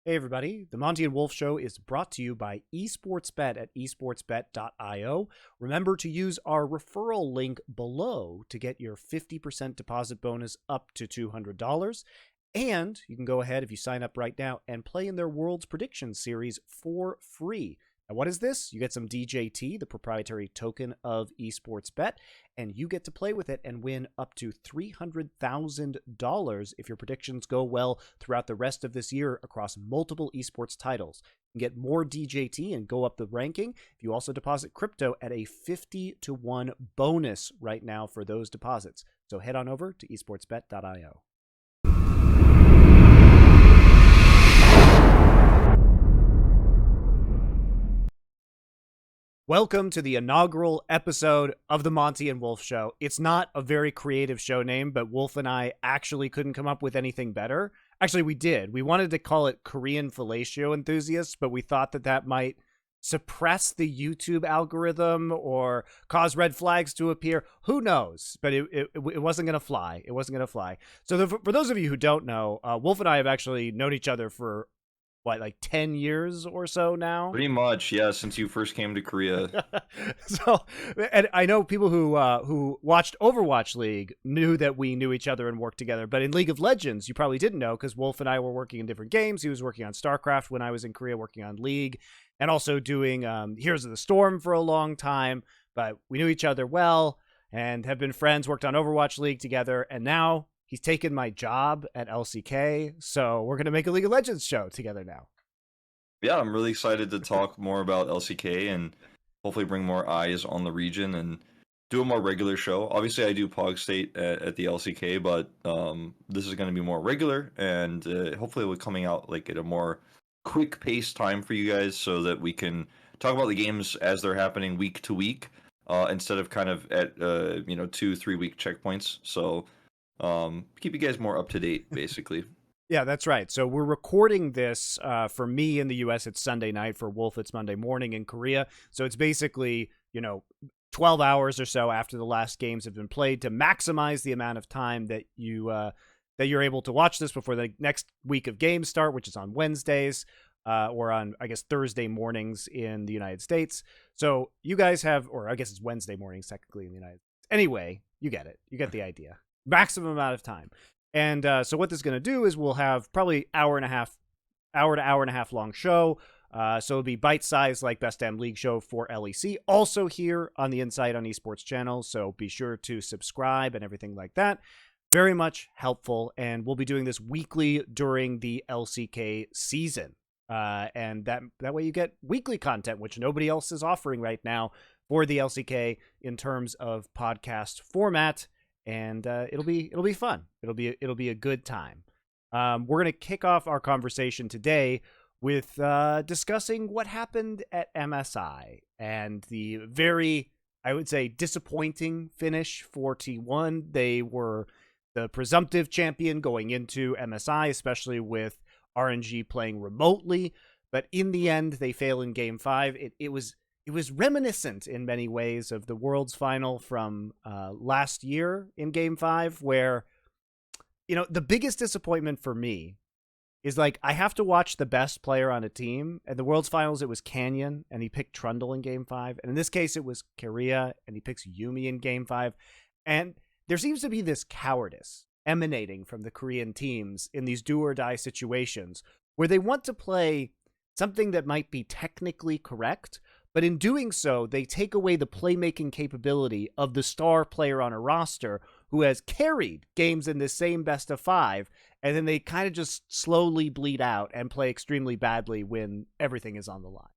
Hey everybody, the Monte and Wolf Show is brought to you by eSportsBet at esportsbet.io. Remember to use our referral link below to get your 50% deposit bonus up to $200. And you can go ahead if you sign up right now and play in their World's Prediction Series for free. Now, what is this? You get some DJT, the proprietary token of eSportsBet, and you get to play with it and win up to $300,000 if your predictions go well throughout the rest of this year across multiple esports titles. You can get more DJT and go up the ranking if you also deposit crypto at a 50-1 bonus right now for those deposits. So head on over to esportsbet.io. Welcome to the inaugural episode of the Monte and Wolf Show. It's not a very creative show name, but Wolf and I actually couldn't come up with anything better. Actually, we did. We wanted to call it Korean Fellatio Enthusiasts, but we thought that that might suppress the YouTube algorithm or cause red flags to appear. Who knows? But it wasn't going to fly. It wasn't going to fly. So for those of you who don't know, Wolf and I have actually known each other for like 10 years or so now? Pretty much, yeah, since you first came to Korea. So, and I know people who watched Overwatch League knew that we knew each other and worked together, but in League of Legends, you probably didn't know because Wolf and I were working in different games. He was working on StarCraft when I was in Korea working on League, and also doing Heroes of the Storm for a long time, but we knew each other well and have been friends, worked on Overwatch League together, and now he's taken my job at LCK, so we're going to make a League of Legends show together now. Yeah, I'm really excited to talk more about LCK and hopefully bring more eyes on the region and do a more regular show. Obviously, I do Pog State at the LCK, but this is going to be more regular, and hopefully we're coming out like at a more quick-paced time for you guys so that we can talk about the games as they're happening week to week instead of kind of at 2-3 week checkpoints. So keep you guys more up to date, basically. Yeah, that's right. So we're recording this for me in the US. It's Sunday night. For Wolf, it's Monday morning in Korea. So it's basically 12 hours or so after the last games have been played to maximize the amount of time that you're able to watch this before the next week of games start, which is on Wednesdays or on, I guess, Thursday mornings in the United States. So you guys have, or I guess it's Wednesday mornings technically in the United States. Anyway, you get it. You get the idea. Maximum amount of time. And so what this is going to do is we'll have probably hour to hour and a half long show. So it'll be bite-sized like Best Damn League show for LEC. Also here on the Inside on Esports channel. So be sure to subscribe and everything like that. Very much helpful. And we'll be doing this weekly during the LCK season. And that way you get weekly content, which nobody else is offering right now for the LCK in terms of podcast format. And it'll be fun. It'll be a good time. We're gonna kick off our conversation today with discussing what happened at MSI and the very, I would say, disappointing finish for T1. They were the presumptive champion going into MSI, especially with RNG playing remotely. But in the end, they fail in Game 5. It was reminiscent in many ways of the World's Final from last year in Game 5, where, the biggest disappointment for me is like I have to watch the best player on a team. And the World's Finals, it was Canyon, and he picked Trundle in Game 5. And in this case, it was Korea, and he picks Yuumi in Game 5. And there seems to be this cowardice emanating from the Korean teams in these do-or-die situations where they want to play something that might be technically correct, but in doing so, they take away the playmaking capability of the star player on a roster who has carried games in this same best of 5, and then they kind of just slowly bleed out and play extremely badly when everything is on the line.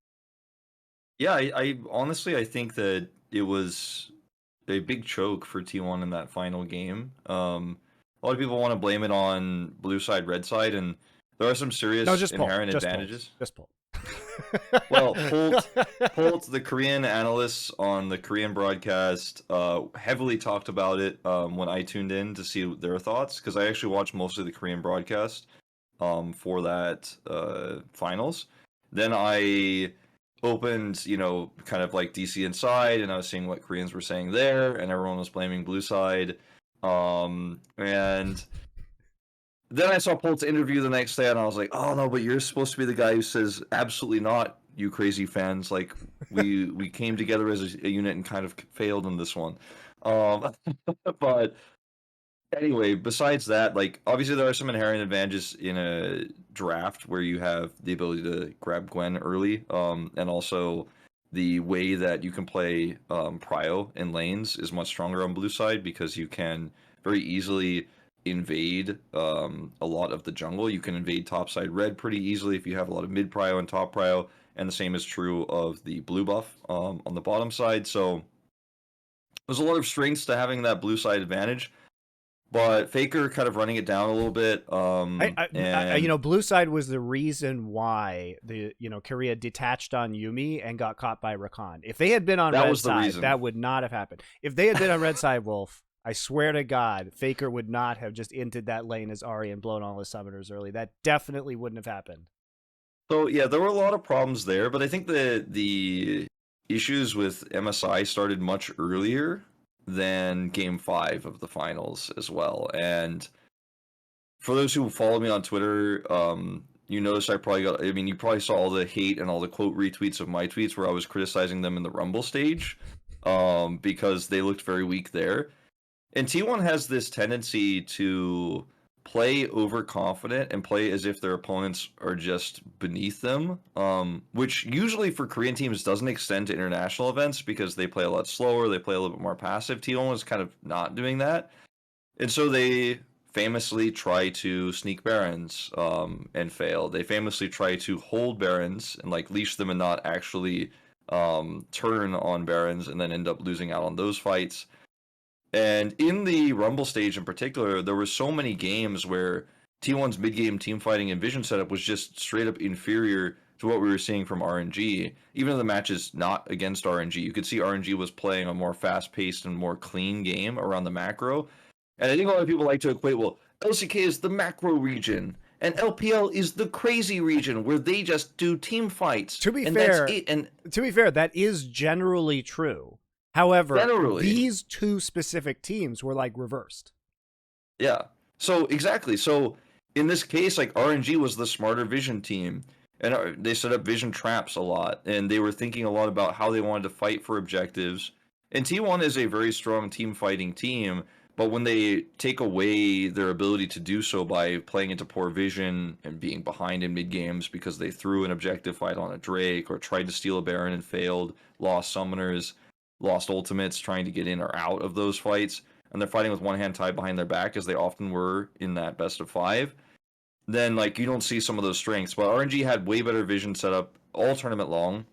Yeah, I honestly, I think that it was a big choke for T1 in that final game. A lot of people want to blame it on blue side, red side, and there are some serious inherent advantages. Just pull. Well, Holt, the Korean analysts on the Korean broadcast, heavily talked about it when I tuned in to see their thoughts, because I actually watched most of the Korean broadcast for that finals. Then I opened, kind of like DC Inside, and I was seeing what Koreans were saying there, and everyone was blaming blue side. And then I saw Polt's interview the next day, and I was like, oh no, but you're supposed to be the guy who says absolutely not, you crazy fans. Like we came together as a unit and kind of failed in this one. Um, but anyway, besides that, like obviously there are some inherent advantages in a draft where you have the ability to grab Gwen early, and also the way that you can play prio in lanes is much stronger on blue side because you can very easily invade a lot of the jungle. You can invade top side red pretty easily if you have a lot of mid prio and top prio, and the same is true of the blue buff on the bottom side. So there's a lot of strengths to having that blue side advantage. But Faker kind of running it down a little bit. You know, blue side was the reason why the Korea detached on Yuumi and got caught by Rakan. If they had been on red side, that would not have happened. If they had been on red side, Wolf, I swear to God, Faker would not have just inted that lane as Ahri and blown all his summoners early. That definitely wouldn't have happened. So yeah, there were a lot of problems there, but I think the issues with MSI started much earlier than Game 5 of the finals as well. And for those who follow me on Twitter, you notice you probably saw all the hate and all the quote retweets of my tweets where I was criticizing them in the Rumble stage because they looked very weak there. And T1 has this tendency to play overconfident and play as if their opponents are just beneath them, which usually for Korean teams doesn't extend to international events because they play a lot slower, they play a little bit more passive. T1 was kind of not doing that. And so they famously try to sneak Barons and fail. They famously try to hold Barons and like leash them and not actually turn on Barons and then end up losing out on those fights. And in the Rumble stage in particular, there were so many games where T1's mid-game team fighting and vision setup was just straight up inferior to what we were seeing from RNG. Even though the match is not against RNG, you could see RNG was playing a more fast-paced and more clean game around the macro. And I think a lot of people like to equate, well, LCK is the macro region, and LPL is the crazy region where they just do team fights. To be fair, that is generally true. However, these two specific teams were like reversed. Yeah. So exactly. So in this case, like RNG was the smarter vision team, and they set up vision traps a lot, and they were thinking a lot about how they wanted to fight for objectives. And T1 is a very strong team fighting team, but when they take away their ability to do so by playing into poor vision and being behind in mid games because they threw an objective fight on a Drake or tried to steal a Baron and failed, lost summoners, lost ultimates trying to get in or out of those fights, and they're fighting with one hand tied behind their back as they often were in that best of 5, then like you don't see some of those strengths. But RNG had way better vision setup all tournament long,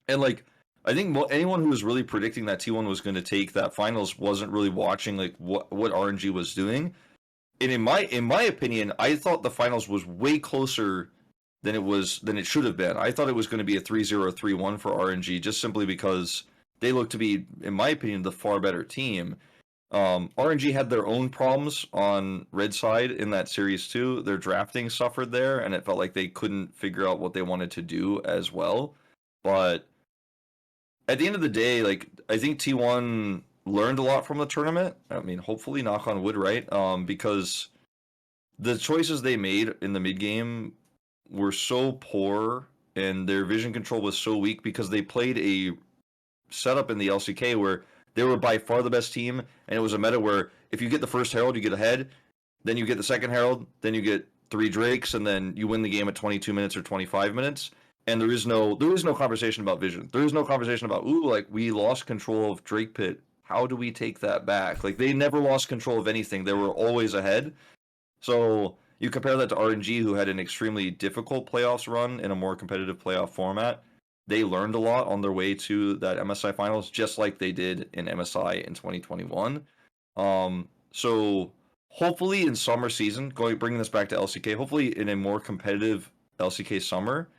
and like I think anyone who was really predicting that T1 was going to take that finals wasn't really watching like what RNG was doing. And in my opinion, I thought the finals was way closer than it should have been. I thought it was going to be a 3-0 3-1 for RNG just simply because they look to be, in my opinion, the far better team. RNG had their own problems on red side in that series too. Their drafting suffered there, and it felt like they couldn't figure out what they wanted to do as well. But at the end of the day, like I think T1 learned a lot from the tournament. I mean, hopefully, knock on wood, right? Because the choices they made in the mid game were so poor, and their vision control was so weak because they played a setup in the LCK where they were by far the best team, and it was a meta where if you get the first Herald, you get ahead, then you get the second Herald, then you get 3 Drakes, and then you win the game at 22 minutes or 25 minutes. And there is no conversation about vision. There is no conversation about, ooh, like we lost control of Drake Pit. How do we take that back? Like they never lost control of anything. They were always ahead. So you compare that to RNG, who had an extremely difficult playoffs run in a more competitive playoff format. They learned a lot on their way to that MSI finals, just like they did in MSI in 2021. So hopefully in summer season, bringing this back to LCK, hopefully in a more competitive LCK summer,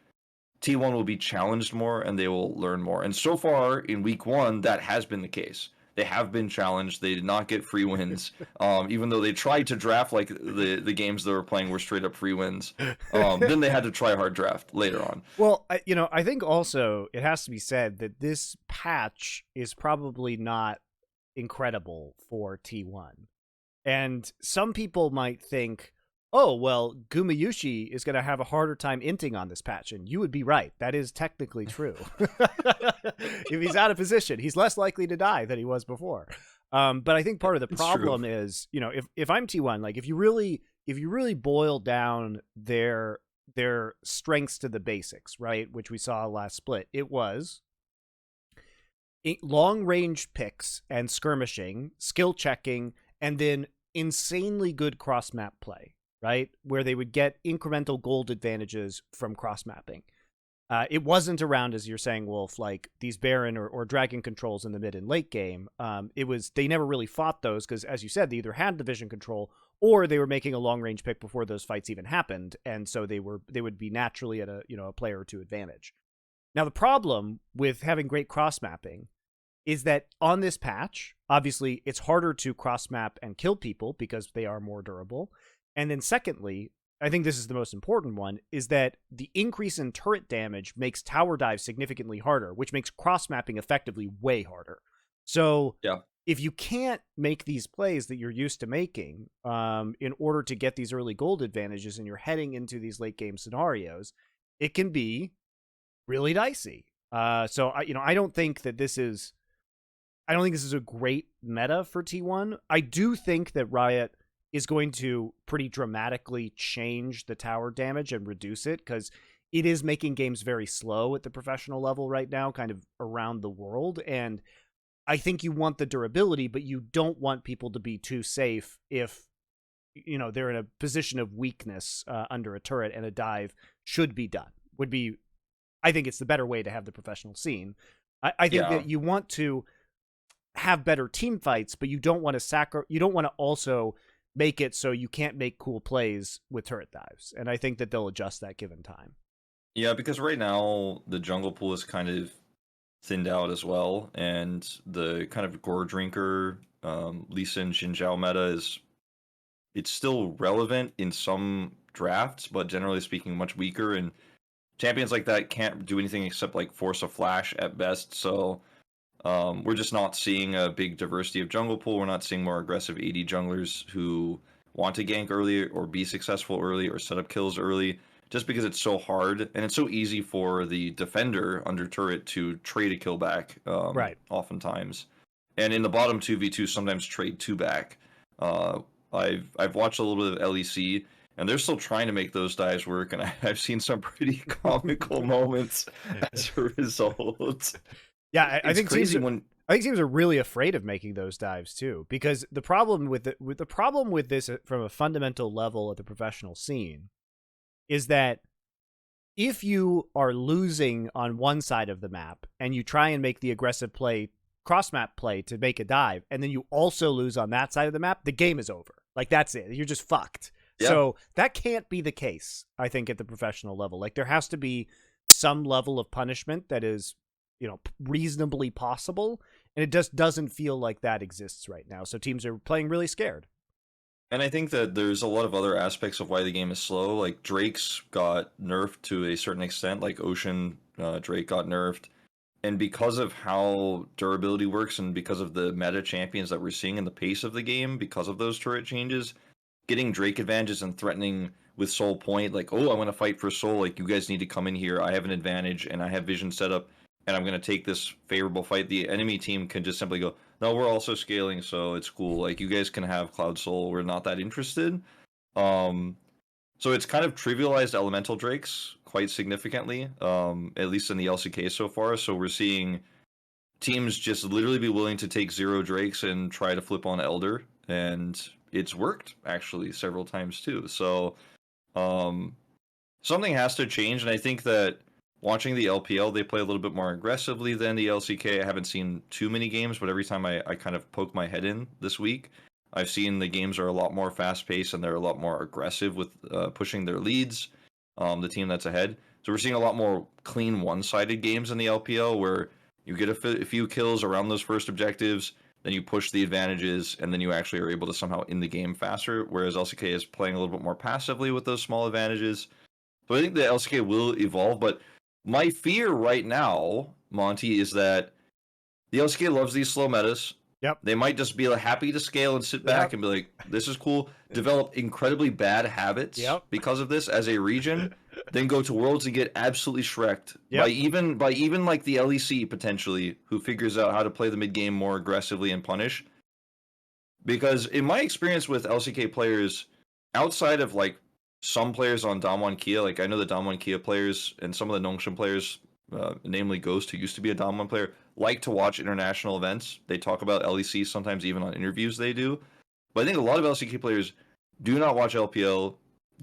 T1 will be challenged more and they will learn more. And so far in week 1, that has been the case. They have been challenged. They did not get free wins, even though they tried to draft like the games they were playing were straight up free wins. Then they had to try hard draft later on. Well, I think also it has to be said that this patch is probably not incredible for T1. And some people might think, oh, well, Gumayushi is going to have a harder time inting on this patch. And you would be right. That is technically true. If he's out of position, he's less likely to die than he was before. But I think part of the problem is, if I'm T1, like if you really boil down their strengths to the basics, right, which we saw last split, it was long range picks and skirmishing, skill checking, and then insanely good cross map play, right, where they would get incremental gold advantages from cross mapping. It wasn't around, as you're saying, Wolf, like these Baron or Dragon controls in the mid and late game. They never really fought those because, as you said, they either had the vision control or they were making a long range pick before those fights even happened, and so they would be naturally at a player or two advantage. Now the problem with having great cross mapping is that on this patch, obviously it's harder to cross map and kill people because they are more durable, and then secondly, I think this is the most important one, is that the increase in turret damage makes tower dive significantly harder, which makes cross-mapping effectively way harder. So if you can't make these plays that you're used to making in order to get these early gold advantages and you're heading into these late-game scenarios, it can be really dicey. So I don't think this is a great meta for T1. I do think that Riot is going to pretty dramatically change the tower damage and reduce it because it is making games very slow at the professional level right now, kind of around the world. And I think you want the durability, but you don't want people to be too safe if, they're in a position of weakness under a turret, and a dive should be done. I think it's the better way to have the professional scene. I think that you want to have better team fights, but you don't want to also make it so you can't make cool plays with turret dives. And I think that they'll adjust that given time. Yeah, because right now the jungle pool is kind of thinned out as well, and the kind of gore drinker Lee Sin Xin Zhao meta it's still relevant in some drafts, but generally speaking much weaker, and champions like that can't do anything except like force a flash at best. So we're just not seeing a big diversity of jungle pool. We're not seeing more aggressive AD junglers who want to gank early or be successful early or set up kills early, just because it's so hard and it's so easy for the defender under turret to trade a kill back right. Oftentimes. And in the bottom 2v2, sometimes trade 2 back. I've watched a little bit of LEC, and they're still trying to make those dives work, and I've seen some pretty comical moments as a result. Yeah, I think teams are really afraid of making those dives too, because the problem with this from a fundamental level at the professional scene is that if you are losing on one side of the map and you try and make the aggressive play, cross map play to make a dive, and then you also lose on that side of the map, the game is over. Like, that's it. You're just fucked. Yeah. So that can't be the case, I think, at the professional level. Like, there has to be some level of punishment that is, reasonably possible, and it just doesn't feel like that exists right now. So teams are playing really scared. And I think that there's a lot of other aspects of why the game is slow. Like, Drake's got nerfed to a certain extent, like Ocean Drake got nerfed. And because of how durability works and because of the meta champions that we're seeing in the pace of the game, because of those turret changes, getting Drake advantages and threatening with Soul Point, like, oh, I want to fight for Soul, like, you guys need to come in here, I have an advantage, and I have vision set up, and I'm going to take this favorable fight. The enemy team can just simply go, no, we're also scaling, so it's cool. Like, you guys can have Cloud Soul. We're not that interested. So it's kind of trivialized Elemental Drakes quite significantly, at least in the LCK so far. So we're seeing teams just literally be willing to take 0 Drakes and try to flip on Elder. And it's worked, actually, several times, too. So something has to change, and I think that watching the LPL, they play a little bit more aggressively than the LCK. I haven't seen too many games, but every time I kind of poke my head in this week, I've seen the games are a lot more fast-paced and they're a lot more aggressive with pushing their leads, the team that's ahead. So we're seeing a lot more clean one-sided games in the LPL where you get a few kills around those first objectives, then you push the advantages, and then you actually are able to somehow end the game faster, whereas LCK is playing a little bit more passively with those small advantages. So I think the LCK will evolve, but my fear right now, Monty, is that the LCK loves these slow metas. Yep. They might just be like, happy to scale and sit back and be like, this is cool. Develop incredibly bad habits because of this as a region, then go to Worlds and get absolutely shreked by even like the LEC potentially, who figures out how to play the mid game more aggressively and punish. Because in my experience with LCK players, outside of like some players on DWG Kia, like I know the DWG Kia players and some of the Nongshim players, namely Ghost, who used to be a DWG player, like to watch international events. They talk about LEC sometimes even on interviews they do. But I think a lot of LCK players do not watch LPL,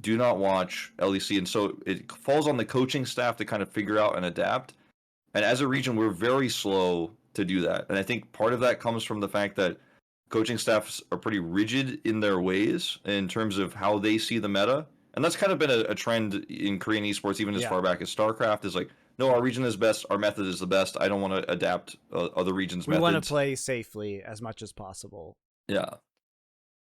do not watch LEC, and so it falls on the coaching staff to kind of figure out and adapt. And as a region, we're very slow to do that. And I think part of that comes from the fact that coaching staffs are pretty rigid in their ways in terms of how they see the meta. And that's kind of been a trend in Korean esports, even as far back as StarCraft, is like, no, our region is best, our method is the best. I don't want to adapt other regions' methods. We want to play safely as much as possible. Yeah.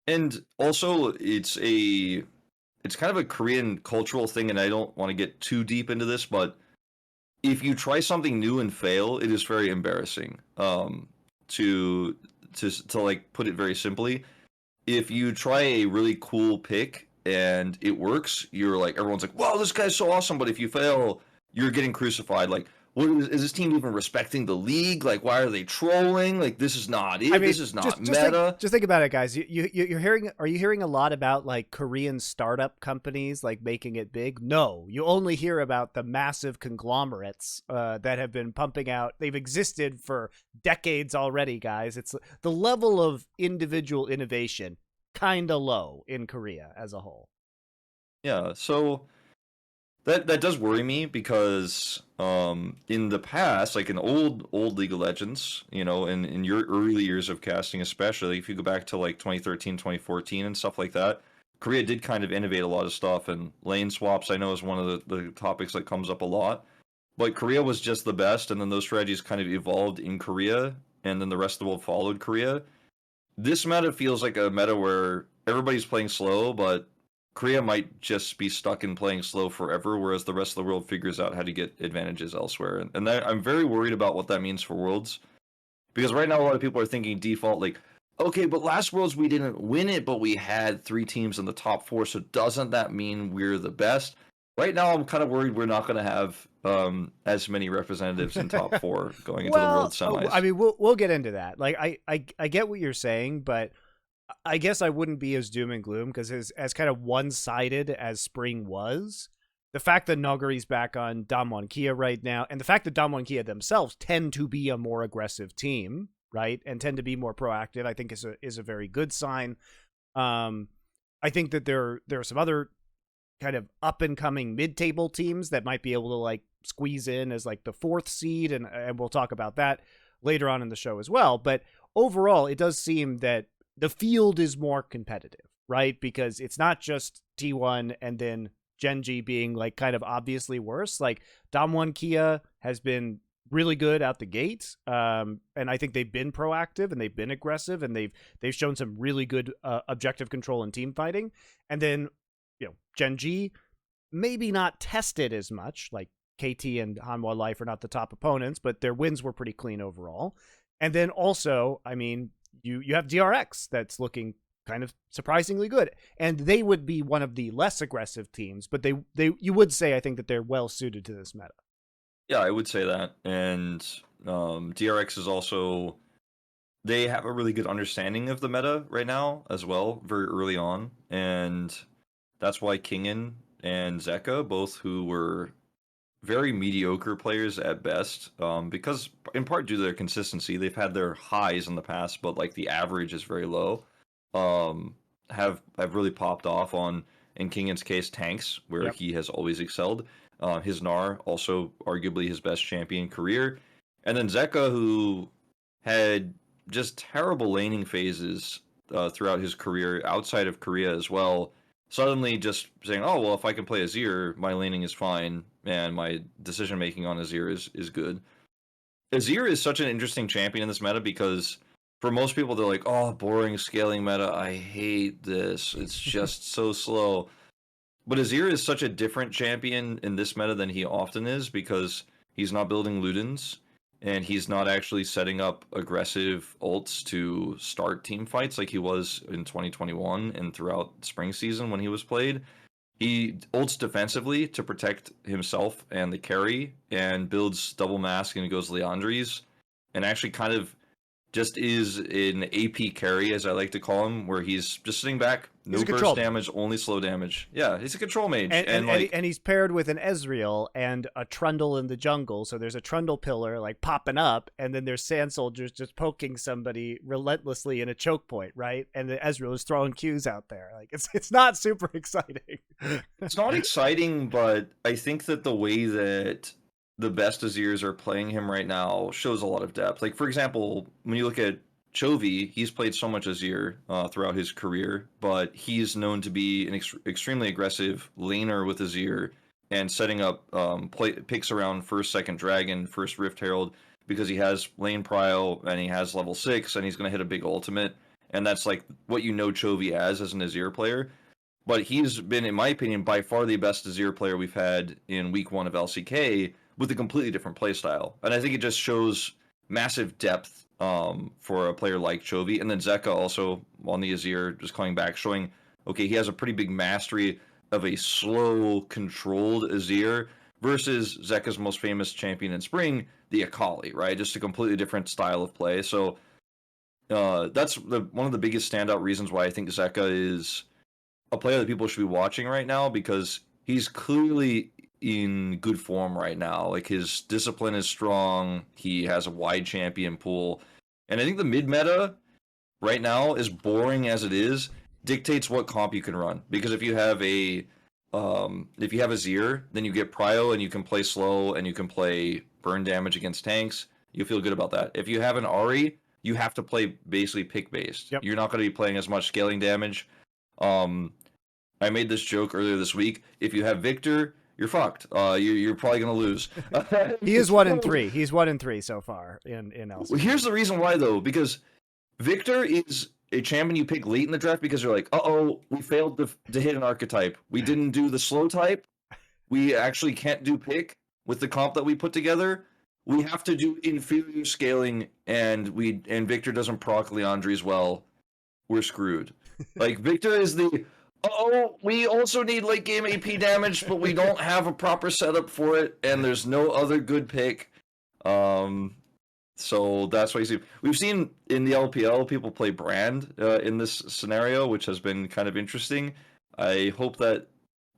And also, it's kind of a Korean cultural thing, and I don't want to get too deep into this, but if you try something new and fail, it is very embarrassing. To like put it very simply, if you try a really cool pick and it works, you're like, everyone's like, wow, this guy's so awesome. But if you fail, you're getting crucified. Like, what is this team even respecting the league? Like, why are they trolling? Like, this is not it. I mean, this is not meta. Just think about it, guys. You're hearing. Are you hearing a lot about like Korean startup companies like making it big? No, you only hear about the massive conglomerates that have been pumping out. They've existed for decades already, guys. It's the level of individual innovation kind of low in Korea as a whole. Yeah. So. That does worry me because in the past, like in old League of Legends, you know, in your early years of casting, especially if you go back to like 2013, 2014 and stuff like that, Korea did kind of innovate a lot of stuff, and lane swaps I know is one of the topics that comes up a lot. But Korea was just the best, and then those strategies kind of evolved in Korea, and then the rest of the world followed Korea. This meta feels like a meta where everybody's playing slow, but Korea might just be stuck in playing slow forever, whereas the rest of the world figures out how to get advantages elsewhere. And that, I'm very worried about what that means for Worlds. Because right now a lot of people are thinking default, like, okay, but last Worlds we didn't win it, but we had 3 teams in the top 4, so doesn't that mean we're the best? Right now I'm kind of worried we're not going to have as many representatives in top 4 going into the World Semis. I mean, we'll get into that. Like, I get what you're saying, but I guess I wouldn't be as doom and gloom, because as kind of one-sided as Spring was, the fact that Nuguri's back on DWG Kia right now, and the fact that DWG Kia themselves tend to be a more aggressive team, right, and tend to be more proactive, I think is a very good sign. I think that there are some other kind of up-and-coming mid-table teams that might be able to like squeeze in as like the 4th seed, and we'll talk about that later on in the show as well. But overall, it does seem that the field is more competitive, right? Because it's not just T1 and then Gen.G being like kind of obviously worse. Like DAMWON KIA has been really good out the gate, and I think they've been proactive and they've been aggressive, and they've shown some really good objective control and team fighting. And then, you know, Gen.G maybe not tested as much. Like KT and Hanwha Life are not the top opponents, but their wins were pretty clean overall. And then also, I mean, you have DRX that's looking kind of surprisingly good, and they would be one of the less aggressive teams, but they you would say, I think, that they're well suited to this meta. Yeah, I would say that. And DRX is also, they have a really good understanding of the meta right now as well, very early on, and that's why Kingen and Zeka, both who were very mediocre players at best, because in part due to their consistency, they've had their highs in the past, but like the average is very low. Have really popped off on, in Kingan's case, tanks, where he has always excelled. His Gnar, also arguably his best champion career, and then Zeka, who had just terrible laning phases throughout his career outside of Korea as well. Suddenly just saying, oh, well, if I can play Azir, my laning is fine, and my decision-making on Azir is good. Azir is such an interesting champion in this meta, because for most people, they're like, oh, boring scaling meta, I hate this, it's just so slow. But Azir is such a different champion in this meta than he often is, because he's not building Ludens, and he's not actually setting up aggressive ults to start team fights like he was in 2021 and throughout spring season when he was played. He ults defensively to protect himself and the carry and builds double mask and goes Leandries and actually kind of just is an AP carry, as I like to call him, where he's just sitting back, no burst damage, only slow damage. Yeah, he's a control mage. And he's paired with an Ezreal and a Trundle in the jungle, so there's a Trundle pillar like popping up, and then there's Sand Soldiers just poking somebody relentlessly in a choke point, right? And the Ezreal is throwing Qs out there. Like it's not super exciting. It's not exciting, but I think that the way that the best Azirs are playing him right now shows a lot of depth. Like, for example, when you look at Chovy, he's played so much Azir throughout his career, but he's known to be an extremely aggressive laner with Azir and setting up picks around first, second Dragon, first Rift Herald, because he has lane prio and he has level 6 and he's going to hit a big ultimate. And that's like what you know Chovy as an Azir player. But he's been, in my opinion, by far the best Azir player we've had in week 1 of LCK, with a completely different playstyle. And I think it just shows massive depth for a player like Chovy. And then Zeka also on the Azir just coming back, showing, okay, he has a pretty big mastery of a slow, controlled Azir versus Zeka's most famous champion in spring, the Akali, right? Just a completely different style of play. So that's one of the biggest standout reasons why I think Zeka is a player that people should be watching right now, because he's clearly in good form right now. Like, his discipline is strong. He has a wide champion pool. And I think the mid meta right now, as boring as it is, dictates what comp you can run. Because if you have a Azir, then you get prio and you can play slow and you can play burn damage against tanks. You feel good about that. If you have an Ahri, you have to play basically pick based. Yep. You're not going to be playing as much scaling damage. I made this joke earlier this week. If you have Victor, you're fucked. You're probably gonna lose. He is 1-3. He's 1-3 so far in LCK. Well, here's the reason why, though, because Victor is a champion you pick late in the draft because you're like, we failed to hit an archetype. We didn't do the slow type. We actually can't do pick with the comp that we put together. We have to do inferior scaling, and Victor doesn't proc Leandries well. We're screwed. Like, Victor is the we also need late game AP damage, but we don't have a proper setup for it, and there's no other good pick. So that's why we've seen in the LPL people play Brand in this scenario, which has been kind of interesting. I hope that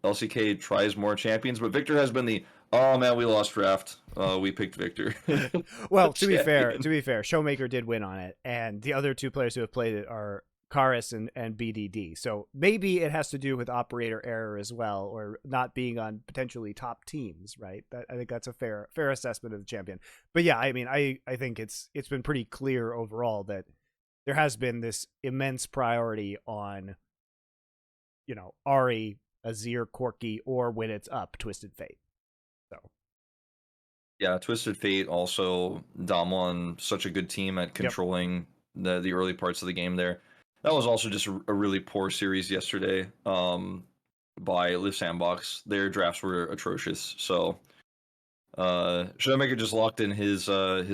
LCK tries more champions, but Victor has been oh man, we lost draft. We picked Victor. Well, to be fair, Showmaker did win on it, and the other two players who have played it are Karis and BDD. So maybe it has to do with operator error as well, or not being on potentially top teams, right? I think that's a fair assessment of the champion. But yeah, I mean, I think it's been pretty clear overall that there has been this immense priority on, Ahri, Azir, Corki, or when it's up, Twisted Fate. So yeah, Twisted Fate also, DAMWON, such a good team at controlling the early parts of the game there. That was also just a really poor series yesterday by Live Sandbox. Their drafts were atrocious. So Showmaker just locked in his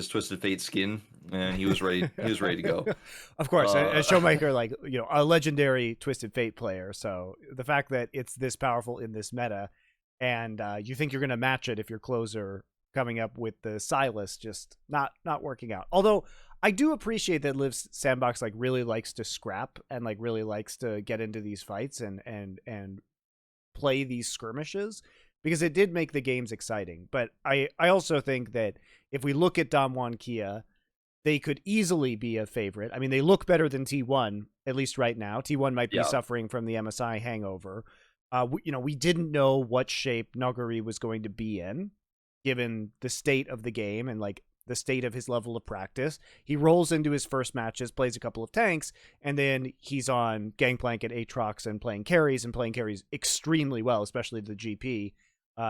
Twisted Fate skin, and he was ready. He was ready to go. Of course, as Showmaker, like a legendary Twisted Fate player. So the fact that it's this powerful in this meta, and you think you're going to match it if your closer coming up with the Silas just not working out. Although I do appreciate that Liv Sandbox like really likes to scrap and like really likes to get into these fights and play these skirmishes, because it did make the games exciting. But I also think that if we look at DWG Kia, they could easily be a favorite. I mean, they look better than T1, at least right now. T1 might be suffering from the MSI hangover. We didn't know what shape Nuguri was going to be in, given the state of the game and like the state of his level of practice. He rolls into his first matches, plays a couple of tanks, and then he's on Gangplank at Aatrox and playing carries extremely well, especially the GP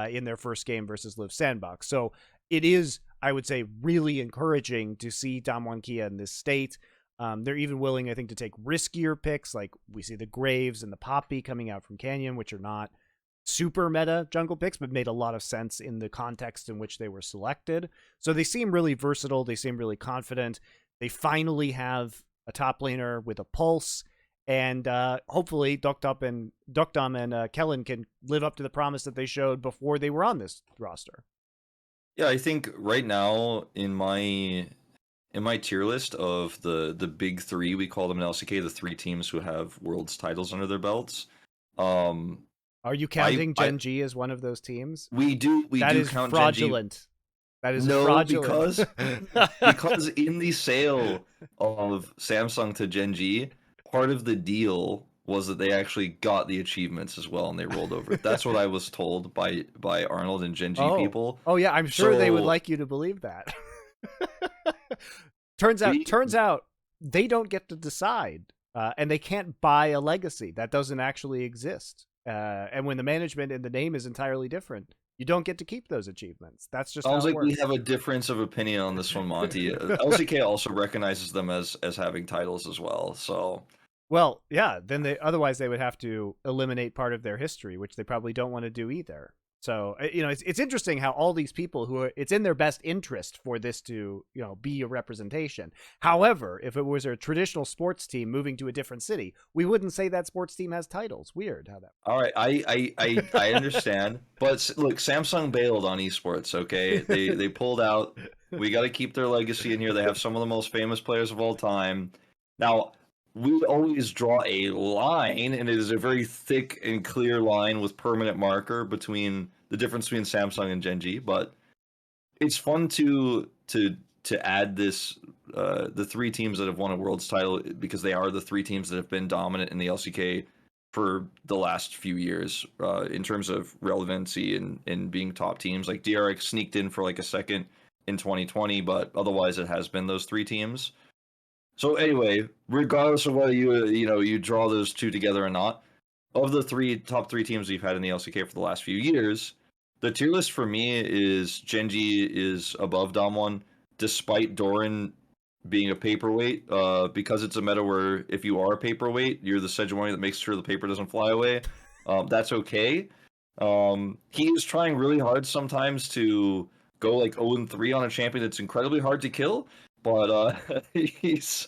in their first game versus Liv Sandbox. So it is, I would say, really encouraging to see DWG Kia in this state. They're even willing, I think, to take riskier picks. Like we see the Graves and the Poppy coming out from Canyon, which are not super meta jungle picks, but made a lot of sense in the context in which they were selected. So they seem really versatile. They seem really confident. They finally have a top laner with a pulse, and hopefully Dokdam and Kellen can live up to the promise that they showed before they were on this roster. Yeah, I think right now in my tier list of the big three, we call them in LCK, the three teams who have world's titles under their belts. Are you counting Gen.G as one of those teams? We do count fraudulent. Gen.G. That is no, fraudulent. because in the sale of Samsung to Gen.G, part of the deal was that they actually got the achievements as well, and they rolled over. That's what I was told by Arnold and Gen.G people. Oh yeah, I'm sure they would like you to believe that. Turns out they don't get to decide, and they can't buy a legacy that doesn't actually exist. And when the management and the name is entirely different, you don't get to keep those achievements. That's just sounds how it like works. we have a difference of opinion on this one, Monty. LCK also recognizes them as having titles as well. So, well, yeah. Then otherwise they would have to eliminate part of their history, which they probably don't want to do either. So it's interesting how all these people it's in their best interest for this to be a representation. However, if it was a traditional sports team moving to a different city, we wouldn't say that sports team has titles. Weird how that. All right, I understand, but look, Samsung bailed on esports. Okay, they pulled out. We got to keep their legacy in here. They have some of the most famous players of all time. Now, we always draw a line, and it is a very thick and clear line with permanent marker between the difference between Samsung and Gen.G. But it's fun to add this the three teams that have won a world's title, because they are the three teams that have been dominant in the LCK for the last few years in terms of relevancy and being top teams. Like DRX sneaked in for like a second in 2020, but otherwise it has been those three teams. So anyway, regardless of whether you draw those two together or not, of the top three teams we've had in the LCK for the last few years, the tier list for me is Gen.G is above DAMWON, despite Doran being a paperweight, because it's a meta where if you are a paperweight, you're the Sejuani that makes sure the paper doesn't fly away. That's okay. He is trying really hard sometimes to go like 0-3 on a champion that's incredibly hard to kill, but he's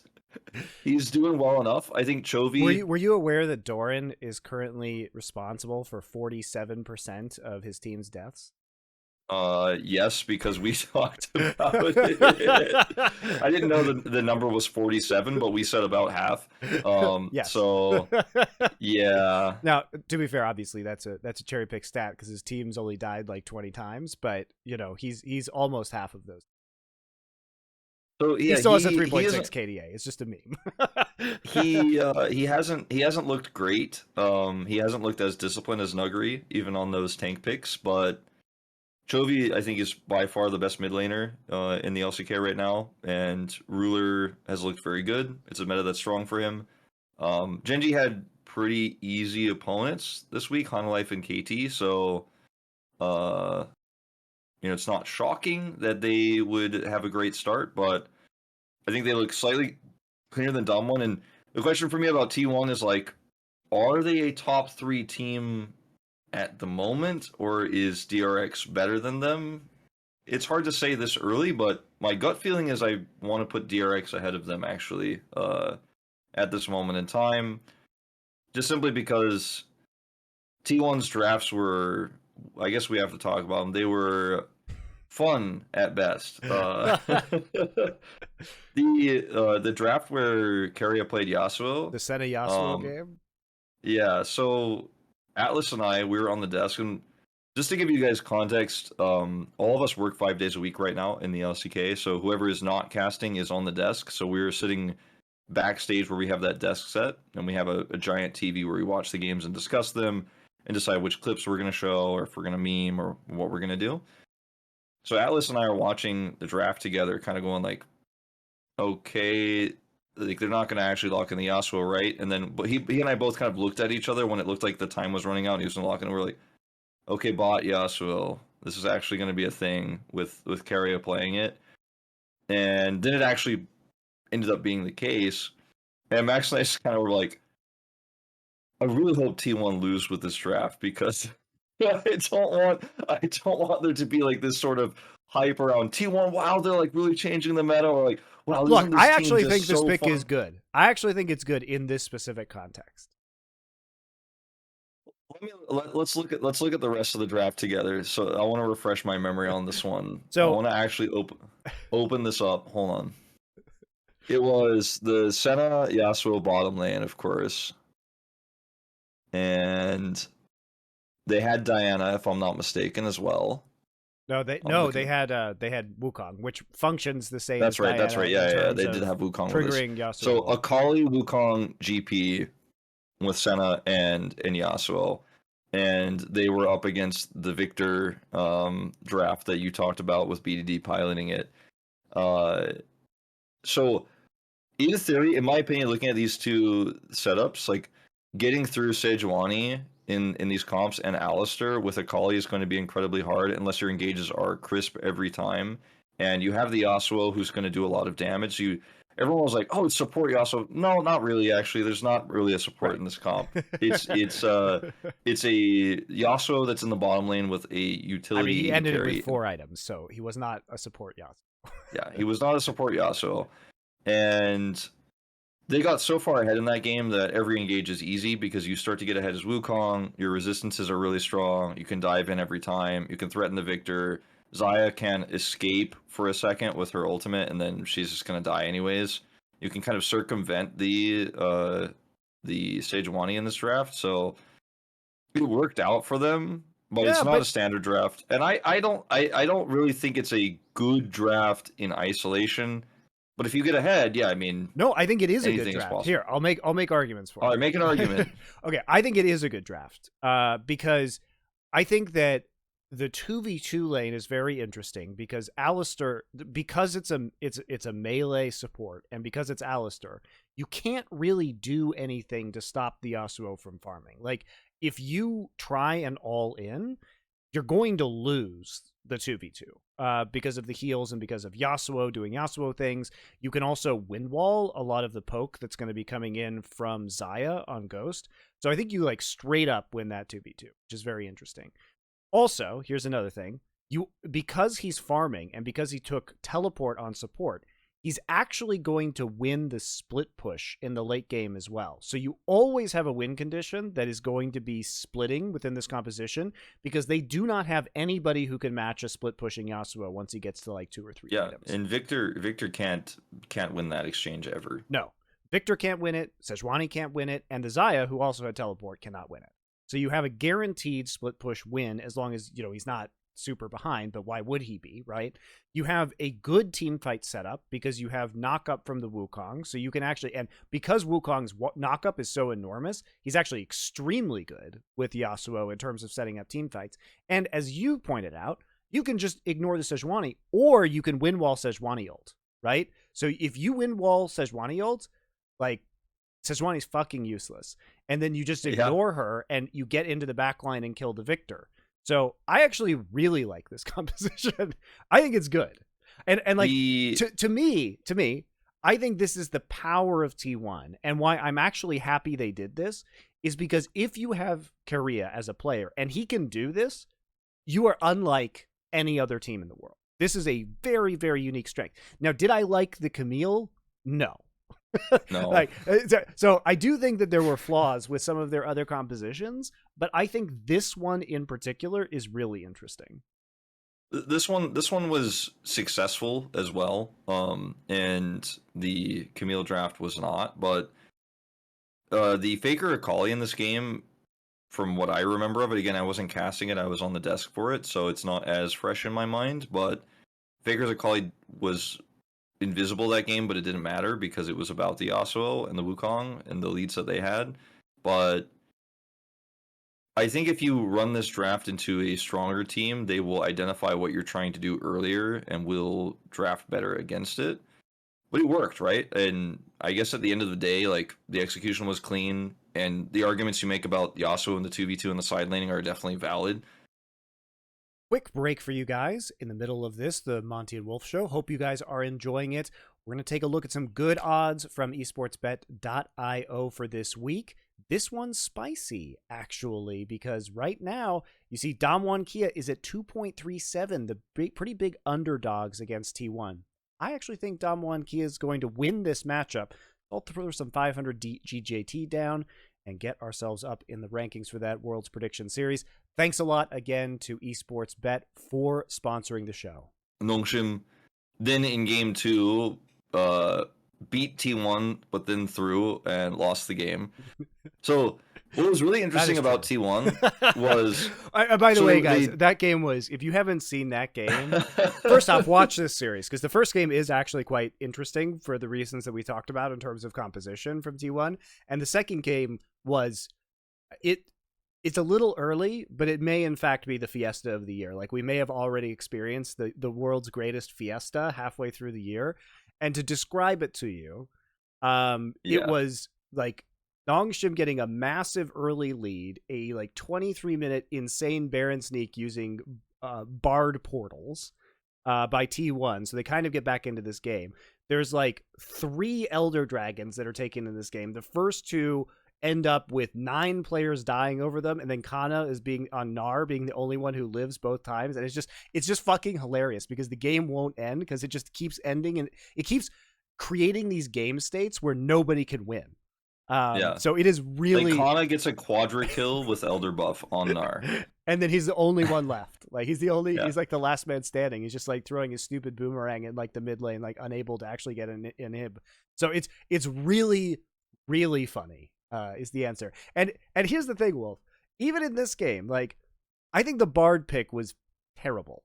doing well enough. I think Chovy. Were you aware that Doran is currently responsible for 47% of his team's deaths? Yes, because we talked about it. I didn't know the number was 47, but we said about half. Yes. So yeah. Now, to be fair, obviously that's a cherry pick stat because his team's only died like 20 times, but he's almost half of those. So yeah, he still has a 3.6 KDA. It's just a meme. he hasn't looked great. He hasn't looked as disciplined as Nuguri, even on those tank picks, but Chovy, I think, is by far the best mid laner in the LCK right now, and Ruler has looked very good. It's a meta that's strong for him. Gen.G had pretty easy opponents this week, Hanalife and KT, so it's not shocking that they would have a great start, but I think they look slightly cleaner than DAMWON. And the question for me about T1 is like, are they a top 3 team at the moment, or is DRX better than them? It's hard to say this early, but my gut feeling is I want to put DRX ahead of them, actually, at this moment in time. Just simply because T1's drafts were, I guess we have to talk about them, they were fun at best. The draft where Keria played Yasuo. The Senna Yasuo game? Yeah, so Atlas and I, we were on the desk, and just to give you guys context, all of us work 5 days a week right now in the LCK, so whoever is not casting is on the desk. So we're sitting backstage where we have that desk set, and we have a giant TV where we watch the games and discuss them and decide which clips we're going to show, or if we're going to meme, or what we're going to do. So Atlas and I are watching the draft together, kind of going like, okay, like they're not going to actually lock in the Yasuo, right? And then, but he and I both kind of looked at each other when it looked like the time was running out and he was going to lock in, and we're like, okay, bot Yasuo, this is actually going to be a thing with Keria playing it. And then it actually ended up being the case. And Max and I just kind of were like, I really hope T1 lose with this draft, because I don't want there to be like this sort of hype around T1. Wow, they're like really changing the meta, or like, wow, Look, isn't this I team actually just think this so pick fun? is good. I actually think it's good in this specific context. Let's look at the rest of the draft together. So I want to refresh my memory on this one. I So want to actually open this up. Hold on. It was the Senna Yasuo bottom lane, of course, and they had Diana, if I'm not mistaken, as well. no, they I'm looking. had Wukong, which functions the same as That's right. That's Diana right. in Yeah, yeah. terms They did of have Wukong with us. triggering Yasuo. So ult. Akali, Wukong, GP with Senna and Yasuo, and they were up against the Victor draft that you talked about with BDD piloting it. So in theory, in my opinion, looking at these two setups, like getting through Sejuani in these comps and Alistair with Akali is going to be incredibly hard unless your engages are crisp every time. And you have the Yasuo who's going to do a lot of damage. Everyone was like, "Oh, it's support Yasuo." No, not really. Actually, there's not really a support in this comp. It's a Yasuo that's in the bottom lane with a utility. I mean, he ended carry. it with 4 items, so he was not a support Yasuo. Yeah, he was not a support Yasuo. And they got so far ahead in that game that every engage is easy because you start to get ahead as Wukong, your resistances are really strong, you can dive in every time, you can threaten the Victor. Xayah can escape for a second with her ultimate, and then she's just going to die anyways. You can kind of circumvent the Sejuani in this draft, so it worked out for them, but it's not a standard draft. And I don't really think it's a good draft in isolation. But if you get ahead, yeah, I mean, no, I think it is a good draft. Here, I'll make arguments for it. All right, make an argument. Okay, I think it is a good draft because I think that the 2v2 lane is very interesting because Alistair, because it's a melee support, and because it's Alistair, you can't really do anything to stop the Yasuo from farming. Like, if you try and all in, you're going to lose the 2v2 because of the heals and because of Yasuo doing Yasuo things. You can also win wall a lot of the poke that's going to be coming in from Xayah on Ghost. So I think you like straight up win that 2v2, which is very interesting. Also, here's another thing. Because he's farming and because he took teleport on support, he's actually going to win the split push in the late game as well. So you always have a win condition that is going to be splitting within this composition because they do not have anybody who can match a split pushing Yasuo once he gets to like 2 or 3 items. And Victor can't win that exchange ever. No. Victor can't win it, Sejuani can't win it, and the Xayah, who also had teleport, cannot win it. So you have a guaranteed split push win as long as, he's not super behind, but why would he be, right? You have a good team fight setup because you have knock up from the Wukong, so you can actually, and because Wukong's knock up is so enormous, he's actually extremely good with Yasuo in terms of setting up team fights. And as you pointed out, you can just ignore the Sejuani, or you can win wall Sejuani ult, right? So if you win wall Sejuani ult, like, Sejuani's fucking useless, and then you just ignore her and you get into the backline and kill the Victor. So I actually really like this composition. I think it's good. And like to me, I think this is the power of T1. And why I'm actually happy they did this is because if you have Korea as a player and he can do this, you are unlike any other team in the world. This is a very, very unique strength. Now, did I like the Camille? No. No. So I do think that there were flaws with some of their other compositions, but I think this one in particular is really interesting. This one was successful as well, and the Camille draft was not. But the Faker Akali in this game, from what I remember of it, again, I wasn't casting it; I was on the desk for it, so it's not as fresh in my mind. But Faker's Akali was invisible that game, but it didn't matter because it was about the Yasuo and the Wukong and the leads that they had. But I think if you run this draft into a stronger team, they will identify what you're trying to do earlier and will draft better against it. But it worked, right? And I guess at the end of the day, like, the execution was clean, and the arguments you make about Yasuo and the 2v2 and the side laning are definitely valid. Quick break for you guys in the middle of this, the Monte and Wolf Show. Hope you guys are enjoying it. We're going to take a look at some good odds from esportsbet.io for this week. this one's spicy, actually, because right now you see DAMWON KIA is at 2.37, the pretty big underdogs against T1. I actually think DWG KIA is going to win this matchup. I'll throw some 500 GJT down and get ourselves up in the rankings for that World's Prediction Series. Thanks a lot again to Esports Bet for sponsoring the show. Nongshim then in game 2 beat T1, but then threw and lost the game. So what was really interesting about T1 was... by the way, guys, that game was, if you haven't seen that game, first off, watch this series, because the first game is actually quite interesting for the reasons that we talked about in terms of composition from T1. And the second game was, it's a little early, but it may in fact be the fiesta of the year. Like, we may have already experienced the world's greatest fiesta halfway through the year. And to describe it to you, it was like Nongshim getting a massive early lead, a like 23-minute insane Baron sneak using Bard portals by T1. So they kind of get back into this game. There's like 3 Elder Dragons that are taken in this game. The first 2 end up with 9 players dying over them, and then Kana is being on Gnar, being the only one who lives both times. And it's just fucking hilarious because the game won't end because it just keeps ending, and it keeps creating these game states where nobody can win. So it is really, like, Kana gets a quadra kill with Elder buff on Gnar, and then he's the only one left. Like, he's the only, he's like the last man standing. He's just like throwing his stupid boomerang in like the mid lane, like unable to actually get an inhib. So it's really, really funny. Is the answer. And here's the thing, Wolf. Even in this game, like, I think the Bard pick was terrible,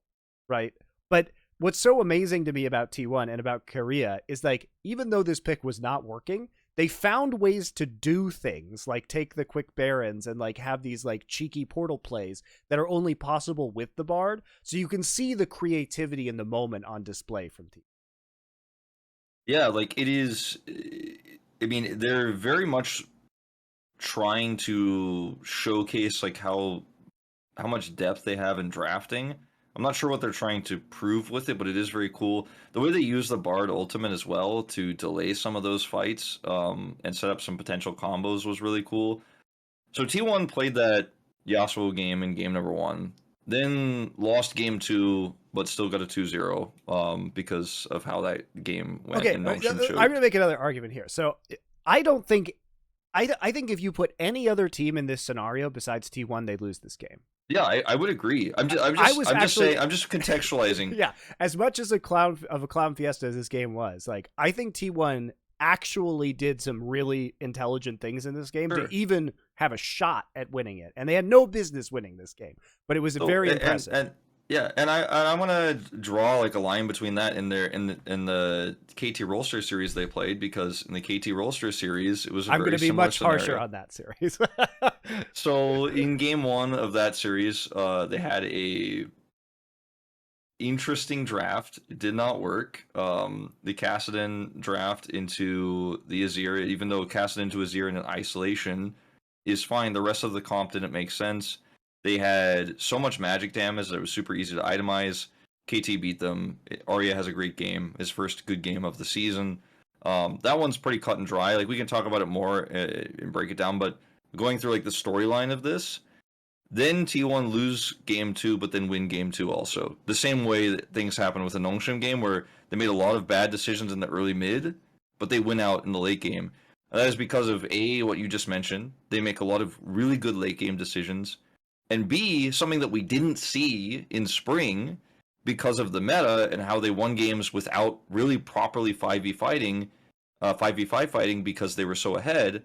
right? But what's so amazing to me about T1 and about Korea is, like, even though this pick was not working, they found ways to do things, like take the quick Barons and like have these like cheeky portal plays that are only possible with the Bard. So you can see the creativity in the moment on display from T1. Yeah, like, it is, I mean, they're very much trying to showcase like how much depth they have in drafting. I'm not sure what they're trying to prove with it, but it is very cool. The way they use the Bard ultimate as well to delay some of those fights and set up some potential combos was really cool. So T1 played that Yasuo game in game number 1, then lost game 2, but still got a 2-0 because of how that game went. Okay, I'm going to make another argument here. So I don't think, I think if you put any other team in this scenario besides T1, they lose this game. Yeah, I would agree. I'm just contextualizing. Yeah, as much as a clown fiesta as this game was, like, I think T1 actually did some really intelligent things in this game to even have a shot at winning it, and they had no business winning this game, but it was very impressive. And I want to draw like a line between that and the KT Rolster series they played, because in the KT Rolster series it was I'm going to be much harsher on that series. So in game 1 of that series, they had a interesting draft. It did not work. The Kassadin draft into the Azir, even though Kassadin to Azir in an isolation is fine, the rest of the comp didn't make sense. They had so much magic damage that it was super easy to itemize. KT beat them. Arya has a great game, his first good game of the season. That one's pretty cut and dry. Like, we can talk about it more and break it down, but going through like the storyline of this, then T1 lose game 2, but then win game 2 also. The same way that things happen with the Nongshim game, where they made a lot of bad decisions in the early mid, but they win out in the late game. And that is because of A, what you just mentioned. They make a lot of really good late game decisions. And B, something that we didn't see in spring because of the meta and how they won games without really properly 5v5 fighting because they were so ahead,